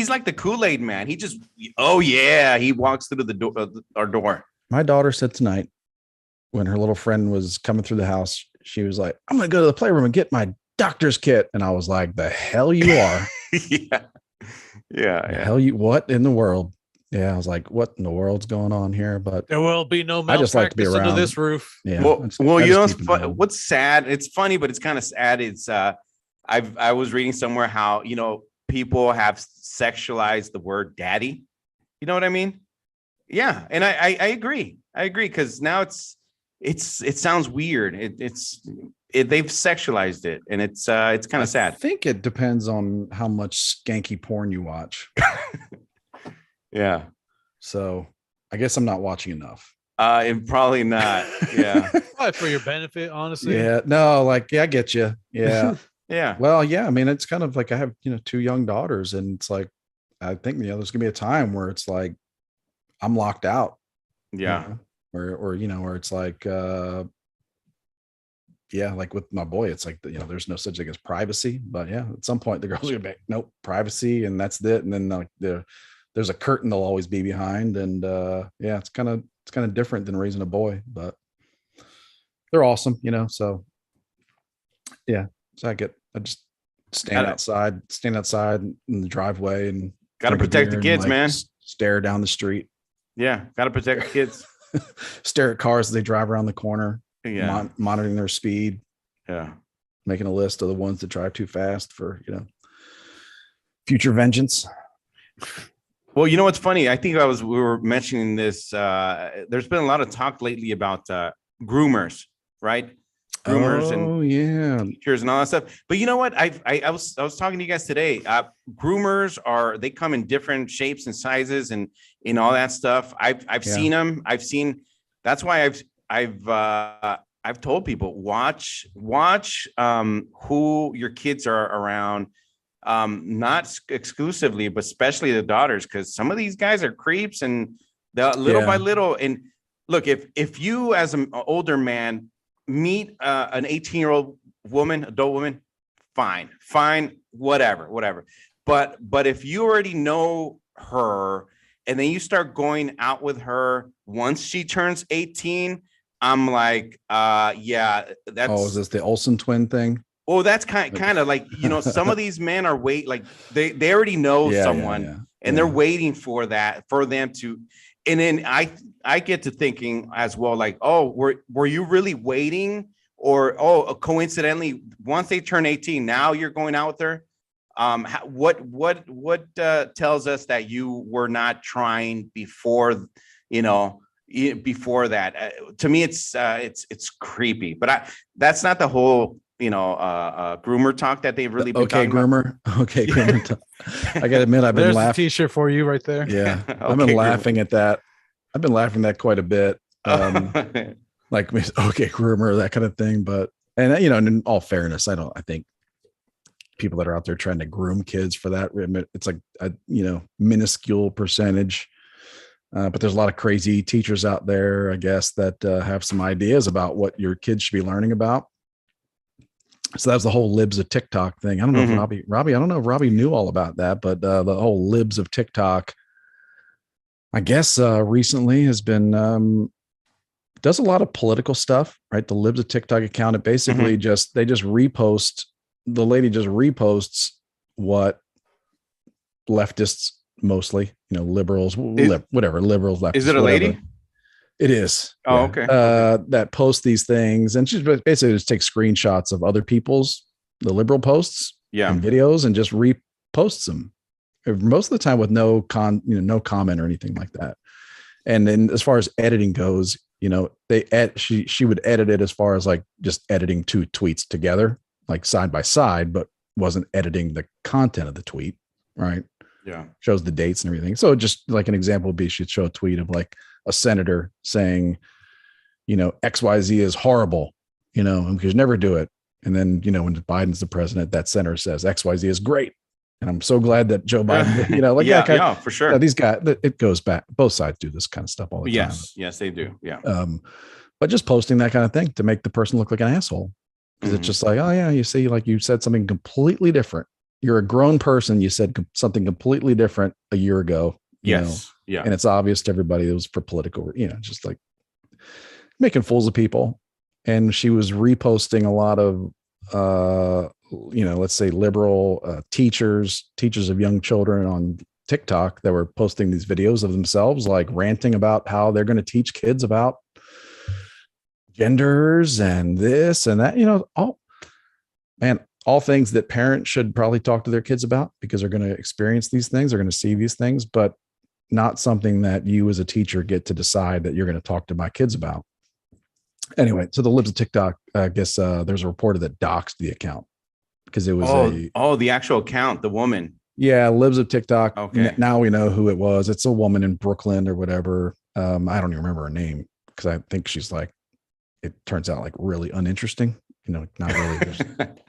like the Kool-Aid man. He walks through the door, our door. My daughter said tonight, when her little friend was coming through the house, she was like, I'm going to go to the playroom and get my doctor's kit. And I was like, the hell you are. Yeah. Hell what in the world? Yeah. I was like, what in the world's going on here? But there will be no I just like to be around under this roof. Yeah. Well, what's sad? It's funny, but it's kind of sad. It's I was reading somewhere how, people have sexualized the word daddy. You know what I mean? Yeah. And I agree. Because now it sounds weird. They've sexualized it, and it's kind of sad. I think it depends on how much skanky porn you watch. Yeah. So I guess I'm not watching enough. And probably not. Yeah. Probably for your benefit, honestly. Yeah. No, I get you. Yeah. Yeah. Well, yeah, I mean, it's kind of like I have, two young daughters, and it's like I think, there's gonna be a time where it's like I'm locked out, Yeah. where it's like yeah, like with my boy, it's like, there's no such thing as privacy, but yeah, at some point the girls are gonna be like, nope, privacy, and that's it. And then like there's a curtain they'll always be behind. And yeah, it's kind of different than raising a boy, but they're awesome, so yeah. So I just Gotta, stand outside in the driveway and gotta drink a protect the beer and kids, like man. stare down the street, Yeah. Gotta protect the kids. stare at cars as they drive around the corner, Yeah. monitoring their speed, Yeah. making a list of the ones that drive too fast for, future vengeance. Well, you know what's funny? I think we were mentioning this. There's been a lot of talk lately about groomers, right? Groomers and yeah, teachers and all that stuff. But you know what? I was talking to you guys today. Groomers they come in different shapes and sizes and in all that stuff. I've seen them. That's why I've told people watch who your kids are around. Not exclusively, but especially the daughters, because some of these guys are creeps, and little by little. And look, if you as an older man meet an 18-year-old adult woman, fine, whatever. But if you already know her and then you start going out with her once she turns 18, I'm like, yeah, that's. is this the Olsen twin thing? Well, that's kind of like, some of these men are like they already know someone and they're waiting for them to. And then I get to thinking as well, like, oh, were you really waiting? Or, oh, coincidentally, once they turn 18, now you're going out with her. What tells us that you were not trying before, before that? To me, it's creepy, but that's not the whole, groomer talk that they've really been okay groomer about. Okay groomer talk. I gotta admit, I've been laughing. A t-shirt for you right there. Yeah. I've been laughing at that. I've been laughing at that quite a bit. Like, okay groomer, that kind of thing. But and in all fairness, I think people that are out there trying to groom kids for that, it's like a minuscule percentage. But there's a lot of crazy teachers out there, I guess, that have some ideas about what your kids should be learning about. So that was the whole libs of TikTok thing. I don't know if Robbie, I don't know if Robbie knew all about that, but the whole libs of TikTok, I guess, recently has been, does a lot of political stuff, right? The libs of TikTok account, it basically the lady just reposts what leftists, mostly, liberals, whatever, liberals, leftists. Is it a lady? It is. Oh, okay. That posts these things, and she basically just takes screenshots of other people's, the liberal posts, and videos, and just reposts them. Most of the time with no comment or anything like that. And then as far as editing goes, she would edit it as far as like just editing two tweets together, like side by side, but wasn't editing the content of the tweet, right? Yeah. Shows the dates and everything. So just like an example would be, she'd show a tweet of like a senator saying, XYZ is horrible, and we could never do it. And then, when Biden's the president, that senator says XYZ is great. And I'm so glad that Joe Biden, for sure. These guys, it goes back. Both sides do this kind of stuff all the time. Yes, they do. Yeah. But just posting that kind of thing to make the person look like an asshole. Because it's just like, oh yeah, you see, like you said something completely different. You're a grown person. You said something completely different a year ago. Yes. Yeah. And it's obvious to everybody it was for political, just like making fools of people. And she was reposting a lot of, let's say liberal teachers of young children on TikTok that were posting these videos of themselves, like ranting about how they're going to teach kids about genders and this and that, all things that parents should probably talk to their kids about, because they're going to experience these things, they're going to see these things, but not something that you as a teacher get to decide that you're going to talk to my kids about. Anyway, so the libs of TikTok, I guess there's a reporter that doxed the account because it was the actual account, the woman. Yeah, libs of TikTok. Okay. Now we know who it was. It's a woman in Brooklyn or whatever. I don't even remember her name because I think she's like, it turns out like really uninteresting, not really.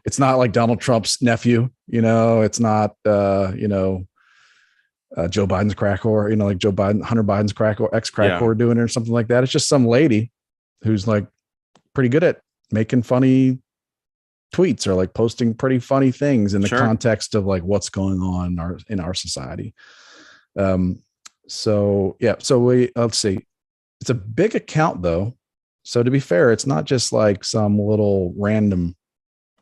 It's not like Donald Trump's nephew, it's not, Joe Biden's crack whore, like Hunter Biden's crack or ex-crack whore doing it or something like that. It's just some lady who's like pretty good at making funny tweets or like posting pretty funny things in the context of like what's going on in our society. So let's see. It's a big account though. So to be fair, it's not just like some little random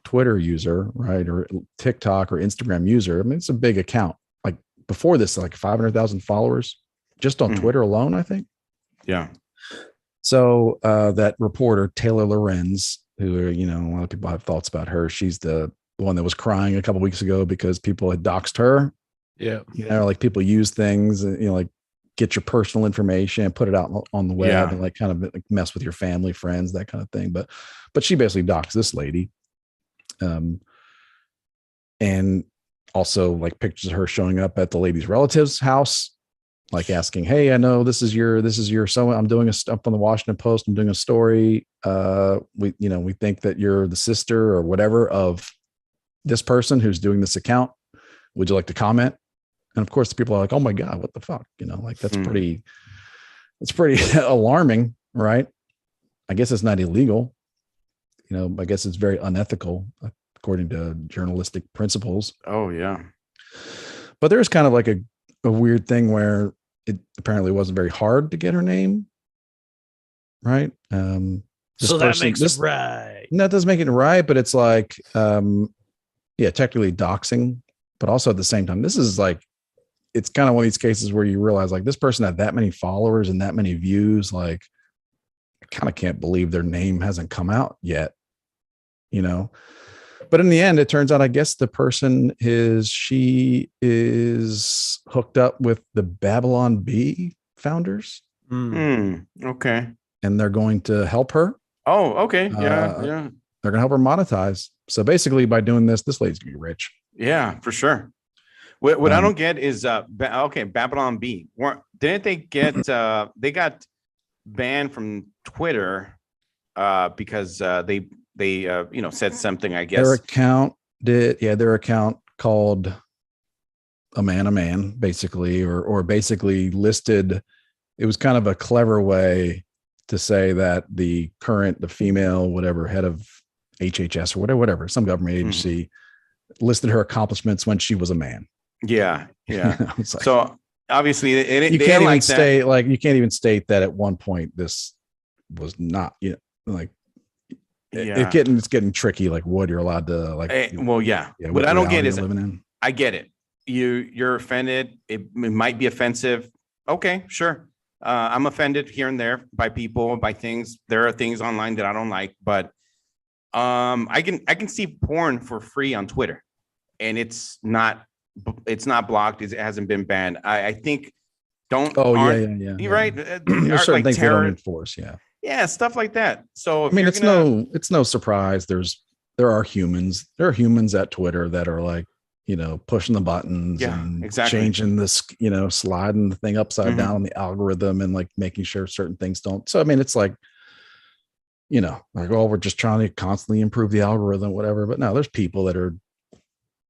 Twitter user, right? Or TikTok or Instagram user. I mean, it's a big account. Like before this, like 500,000 followers just on Twitter alone, I think. Yeah. So that reporter, Taylor Lorenz, who, a lot of people have thoughts about her. She's the one that was crying a couple of weeks ago because people had doxed her. Yeah. Like people use things, like get your personal information and put it out on the web and like kind of like mess with your family, friends, that kind of thing. But she basically doxed this lady. And also like pictures of her showing up at the lady's relative's house, like asking, hey, I know this is your so I'm doing a stuff on the Washington Post. I'm doing a story. We think that you're the sister or whatever of this person who's doing this account. Would you like to comment? And of course the people are like, oh my God, what the fuck? Like that's pretty alarming, right? I guess it's not illegal. I guess it's very unethical according to journalistic principles. Oh yeah. But there's kind of like a weird thing where it apparently wasn't very hard to get her name. Right. So that makes it right. No, it does make it right, but it's like, technically doxing, but also at the same time, this is like, it's kind of one of these cases where you realize like this person had that many followers and that many views. Like I kind of can't believe their name hasn't come out yet, but in the end, it turns out, I guess the person she is hooked up with the Babylon Bee founders. Okay. And they're going to help her. Oh, okay. Yeah. They're going to help her monetize. So basically by doing this lady's going to be rich. Yeah, for sure. What I don't get is Babylon Bee. Didn't they get they got banned from Twitter because they said something, I guess. Their account called a man basically, or basically listed. It was kind of a clever way to say that the female, whatever, head of HHS or whatever, some government agency listed her accomplishments when she was a man. Yeah. Like, so obviously you can't even state like you can't even state that at one point this was not, like it's getting tricky. Like what you're allowed to like. What I don't get is I get it. You're offended. It might be offensive. Okay, sure. I'm offended here and there by people, by things. There are things online that I don't like, but I can see porn for free on Twitter, and it's not blocked. It hasn't been banned. I think You're right. There's certain things they don't enforce. Yeah, stuff like that. So I mean, it's no surprise. There are humans at Twitter that are like, pushing the buttons and changing this, sliding the thing upside down on the algorithm and like making sure certain things don't. So, I mean, it's like, like, oh, we're just trying to constantly improve the algorithm, whatever. But no, there's people that are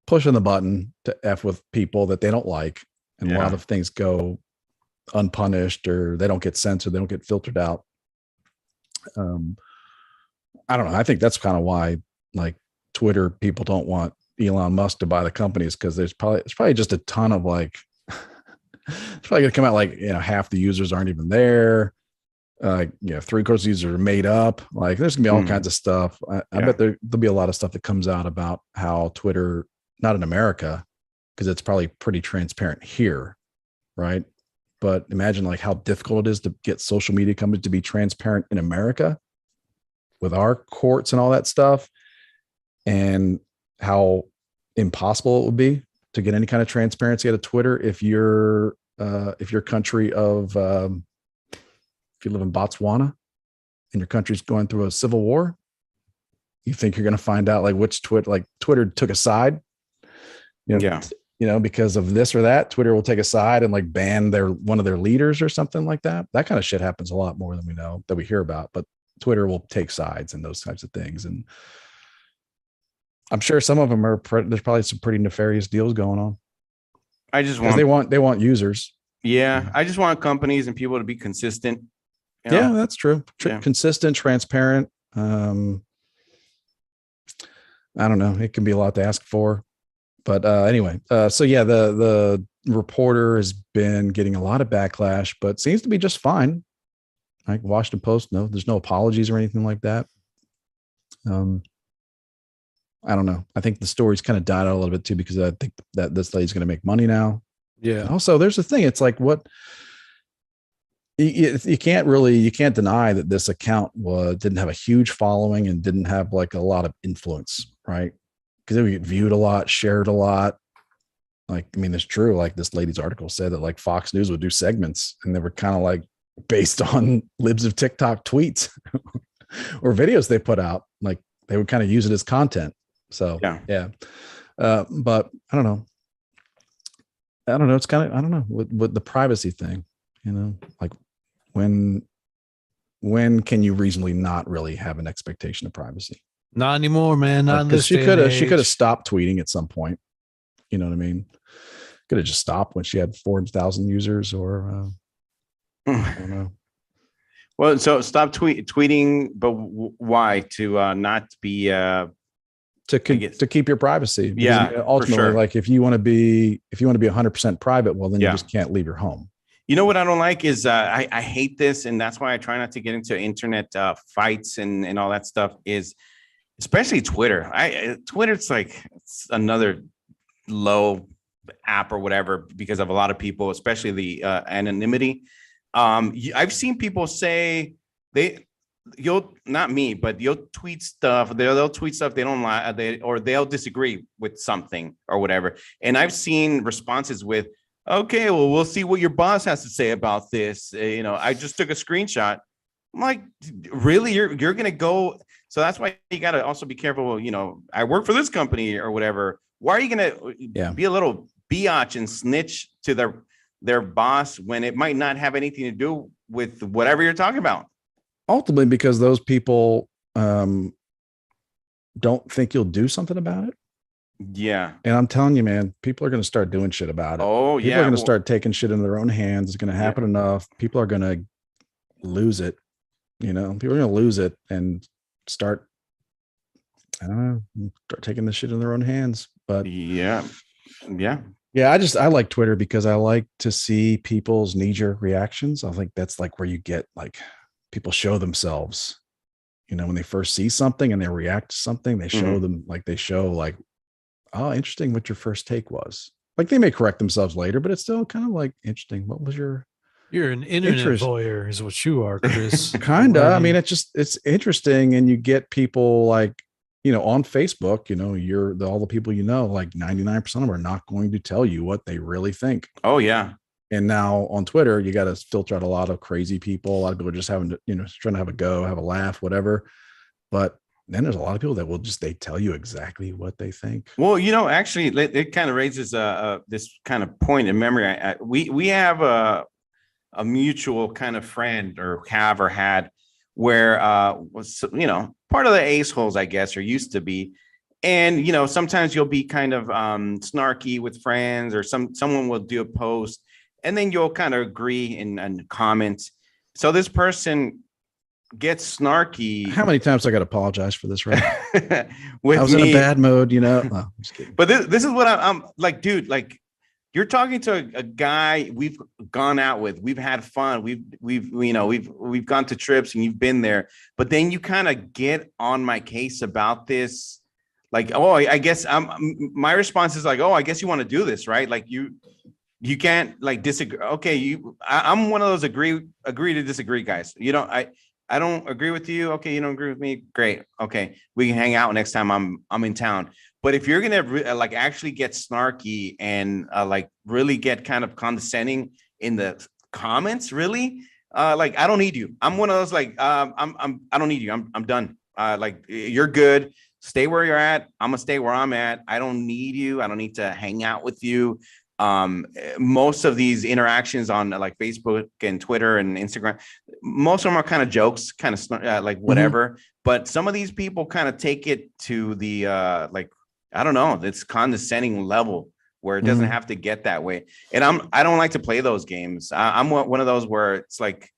pushing the button to F with people that they don't like. And a lot of things go unpunished or they don't get censored. They don't get filtered out. I don't know. I think that's kind of why like Twitter people don't want Elon Musk to buy the companies, because it's probably just a ton of like it's probably gonna come out like half the users aren't even there. 3/4 of users are made up. Like there's gonna be all kinds of stuff. I bet there'll be a lot of stuff that comes out about how Twitter, not in America, because it's probably pretty transparent here, right? But imagine like how difficult it is to get social media companies to be transparent in America with our courts and all that stuff, and how impossible it would be to get any kind of transparency out of Twitter if your country of if you live in Botswana and your country's going through a civil war. You think you're going to find out like which Twitter took a side, because of this or that. Twitter will take a side and like ban one of their leaders or something like that. That kind of shit happens a lot more than we know, that we hear about. But Twitter will take sides and those types of things. And I'm sure some of them are. There's probably some pretty nefarious deals going on. I just Because they want users. Yeah, I just want companies and people to be consistent. Yeah, that's true. Consistent, transparent. I don't know. It can be a lot to ask for, but anyway. So yeah, the reporter has been getting a lot of backlash, but seems to be just fine. Like Washington Post, no, there's no apologies or anything like that. I don't know. I think the story's kind of died out a little bit too, because I think that this lady's going to make money now. Yeah. And also, there's the thing. It's like, what you can't deny that this account didn't have a huge following and didn't have like a lot of influence, right? Because it would get viewed a lot, shared a lot. Like, I mean, it's true. Like this lady's article said that like Fox News would do segments, and they were kind of like based on libs of TikTok tweets or videos they put out. Like they would kind of use it as content. So yeah. But I don't know. It's kind of, I don't know, with the privacy thing, like when can you reasonably not really have an expectation of privacy? Not anymore, man. Not in this she could have stopped tweeting at some point. You know what I mean? Could have just stopped when she had 400,000 users, or I don't know. Well, so stop tweeting, but why? To not be to keep your privacy. Because, yeah, ultimately, sure. Like if you want to be 100% private, well, then you just can't leave your home. You know what I don't like is I hate this, and that's why I try not to get into internet fights and all that stuff. Is especially Twitter. Twitter's like it's another low app or whatever because of a lot of people, especially the anonymity. I've seen people say not me, but you'll tweet stuff. They'll tweet stuff they don't like, they'll disagree with something or whatever. And I've seen responses with, okay, well, we'll see what your boss has to say about this. I just took a screenshot. I'm like, really? You're gonna go? So that's why you got to also be careful. I work for this company or whatever. Why are you gonna be a little biatch and snitch to their boss when it might not have anything to do with whatever you're talking about? Ultimately, because those people don't think you'll do something about it. Yeah. And I'm telling you, man, people are going to start doing shit about it. Oh, people are going to start taking shit into their own hands. It's going to happen enough. People are going to lose it. People are going to lose it and start, I don't know, start taking this shit in their own hands. But yeah. I like Twitter because I like to see people's knee-jerk reactions. I think that's like where you get like people show themselves, when they first see something and they react to something, they show them like, oh, interesting what your first take was. Like they may correct themselves later, but it's still kind of like interesting. What was you're an internet voyeur is what you are, Chris. Kinda. I mean, it's interesting. And you get people like, on Facebook, all the people, like 99% of them are not going to tell you what they really think. Oh yeah. And now on Twitter, you got to filter out a lot of crazy people. A lot of people are just having to, trying to have a laugh, whatever. But then there's a lot of people that they tell you exactly what they think. Well, actually, it kind of raises this kind of point in memory. We have a mutual kind of friend, or had, where was part of the ace holes, I guess, or used to be. And sometimes you'll be kind of snarky with friends, or someone will do a post, and then you'll kind of agree and comment. So this person gets snarky. How many times I got to apologize for this, right? I was in a bad mood, No, I'm just kidding. But this is what I'm like, dude. Like, you're talking to a guy we've gone out with, we've had fun, we've gone to trips, and you've been there. But then you kind of get on my case about this. Like, oh, I guess my response is like, oh, I guess you want to do this, right? Like you can't like disagree. Okay, I'm one of those agree to disagree guys. I don't agree with you. Okay, you don't agree with me. Great. Okay, we can hang out next time I'm in town. But if you're gonna like actually get snarky and like really get kind of condescending in the comments, really, like I don't need you. I'm one of those like I don't need you. I'm done. Like you're good. Stay where you're at. I'm gonna stay where I'm at. I don't need you. I don't need to hang out with you. Most of these interactions on like Facebook and Twitter and Instagram, most of them are kind of jokes, kind of like whatever. But some of these people kind of take it to the like I don't know, it's condescending level where it doesn't have to get that way. And I don't like to play those games. I'm one of those where it's like,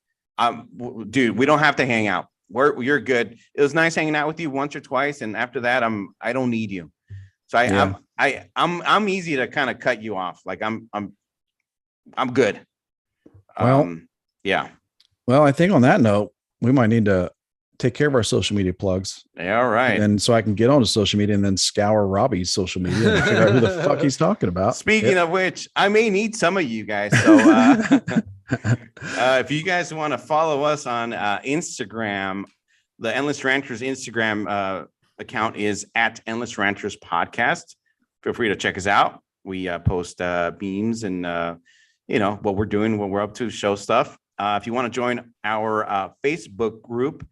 dude, we don't have to hang out. You're good. It was nice hanging out with you once or twice, and after that, I don't need you. So I'm easy to kind of cut you off. Like I'm good. Well, yeah. Well, I think on that note, we might need to take care of our social media plugs. Yeah, all right. And so I can get onto social media and then scour Robbie's social media and figure out who the fuck he's talking about. Speaking of which, I may need some of you guys. So if you guys want to follow us on Instagram, the Endless Ranters Instagram account is at Endless Ranters Podcast. Feel free to check us out. We post beams and what we're doing, what we're up to, show stuff. If you want to join our Facebook group,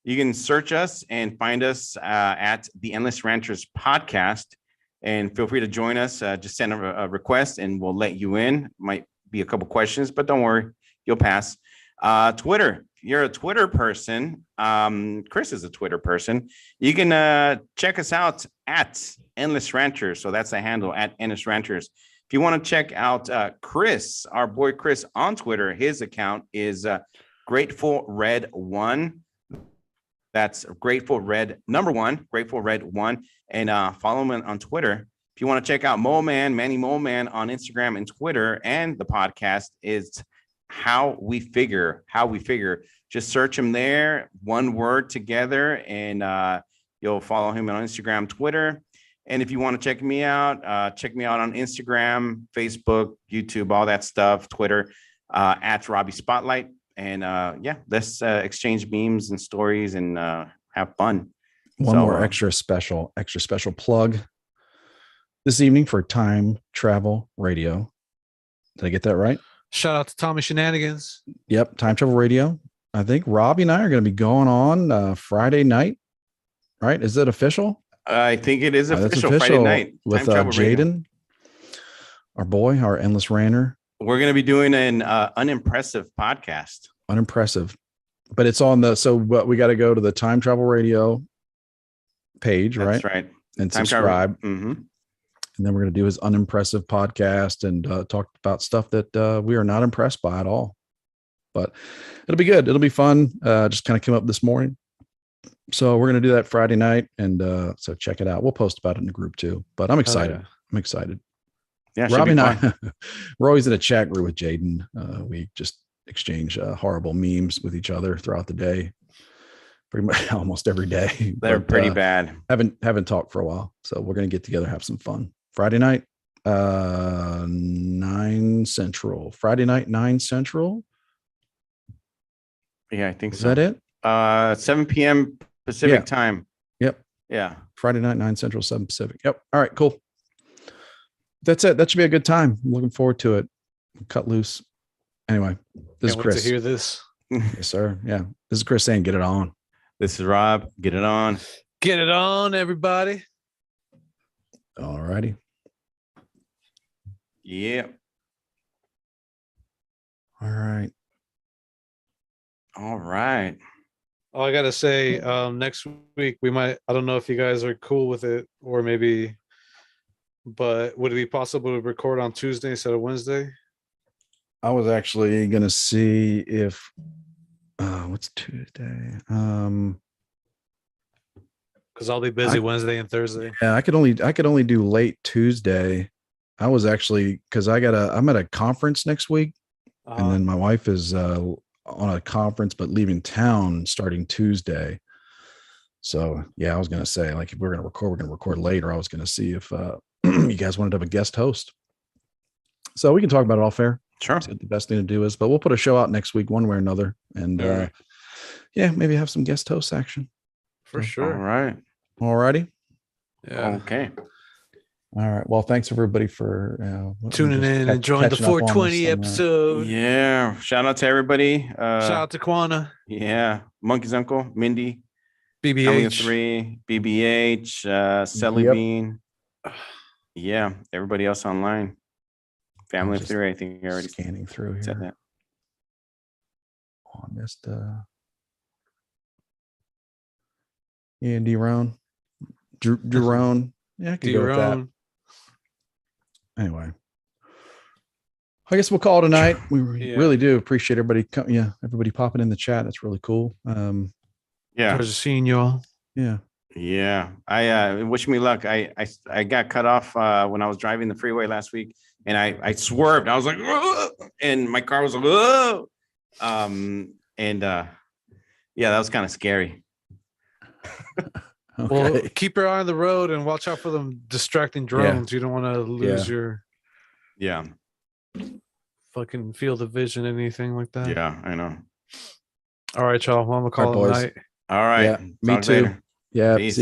you can search us and find us at the Endless Ranters Podcast, and feel free to join us. Just send a request and we'll let you in. Might be a couple questions, but don't worry, you'll pass. Twitter, you're a Twitter person. Chris is a Twitter person. You can check us out at Endless Ranters. So that's the handle, at Endless Ranters. If you want to check out Chris, our boy Chris, on Twitter, his account is Grateful Red 1. That's Grateful Red #1, Grateful Red 1, and follow him on Twitter. If you want to check out Manny Moleman on Instagram and Twitter, and the podcast is How We Figure. Just search him there, one word together, and you'll follow him on Instagram, Twitter. And if you want to check me out on Instagram, Facebook, YouTube, all that stuff, Twitter, at Robbie Spotlight. And let's exchange memes and stories and have fun. One more extra special plug this evening for Time Travel Radio. Did I get that right? Shout out to Tommy Shenanigans. Yep, Time Travel Radio. I think Robbie and I are going to be going on Friday night, right? Is it official? I think it is official. Friday night with Jaden, our boy, our Endless Ranter. We're going to be doing an unimpressive podcast. Unimpressive, but it's on what we got to go to the Time Travel Radio page, right? That's right. And subscribe. And then we're going to do his unimpressive podcast and talk about stuff that we are not impressed by at all. But it'll be good. It'll be fun. Just kind of came up this morning. So we're going to do that Friday night. And so check it out. We'll post about it in the group too. But I'm excited. I'm excited. Yeah, Robbie and I, we're always in a chat group with Jaden. We just exchange horrible memes with each other throughout the day. Pretty much almost every day. They're pretty bad. Haven't talked for a while. So we're going to get together, have some fun. Friday night, 9 Central. Friday night, 9 Central. Yeah, I think so. Is that it? 7 p.m. Pacific time. Yep. Yeah. Friday night, 9 Central, 7 Pacific. Yep. All right, cool. That's it. That should be a good time. I'm looking forward to it. Cut loose. Anyway, this is Chris. To hear this. Yes, sir. Yeah. This is Chris saying, get it on. This is Rob. Get it on. Get it on, everybody. All righty. Yeah. All right. All right. I got to say, next week we might, I don't know if you guys are cool with it or maybe, but would it be possible to record on Tuesday instead of Wednesday? I was actually going to see if, what's Tuesday? Because I'll be busy Wednesday and Thursday. Yeah, I could only do late Tuesday. I was actually, because I'm at a conference next week, and then my wife is on a conference but leaving town starting Tuesday. So yeah, I was gonna say, like, if we're gonna record later. I was gonna see if you guys wanted to have a guest host. So we can talk about it all fair. Sure. See what the best thing to do is, but we'll put a show out next week one way or another, and maybe have some guest host action. For sure. All right. All righty. Yeah. Okay. All right. Well, thanks everybody for tuning in, enjoying the 420 episode. Yeah. Shout out to everybody. Shout out to Quana. Yeah. Monkey's Uncle, Mindy, BBH, BBH, Selly Bean. Yeah. Everybody else online. Family of 3, I think you're already scanning through here. Said that. Oh, I missed D-Roan. Jerone. Yeah, I could Do go your with that. own. Anyway, I guess we'll call it a night. We really do appreciate everybody. Everybody popping in the chat. That's really cool. Yeah. Pleasure seeing y'all. Yeah. Yeah. I wish me luck. I got cut off when I was driving the freeway last week, and I swerved. I was like, "Ugh!" And my car was like, "Ugh!" Yeah, that was kind of scary. Okay. Well, keep your eye on the road and watch out for them distracting drones. You don't want to lose your fucking field of vision, anything like that. Yeah, I know. All right, y'all. Well, I'm gonna call it a night. All right. Yeah, me too. Later. Yeah. Peace. See you.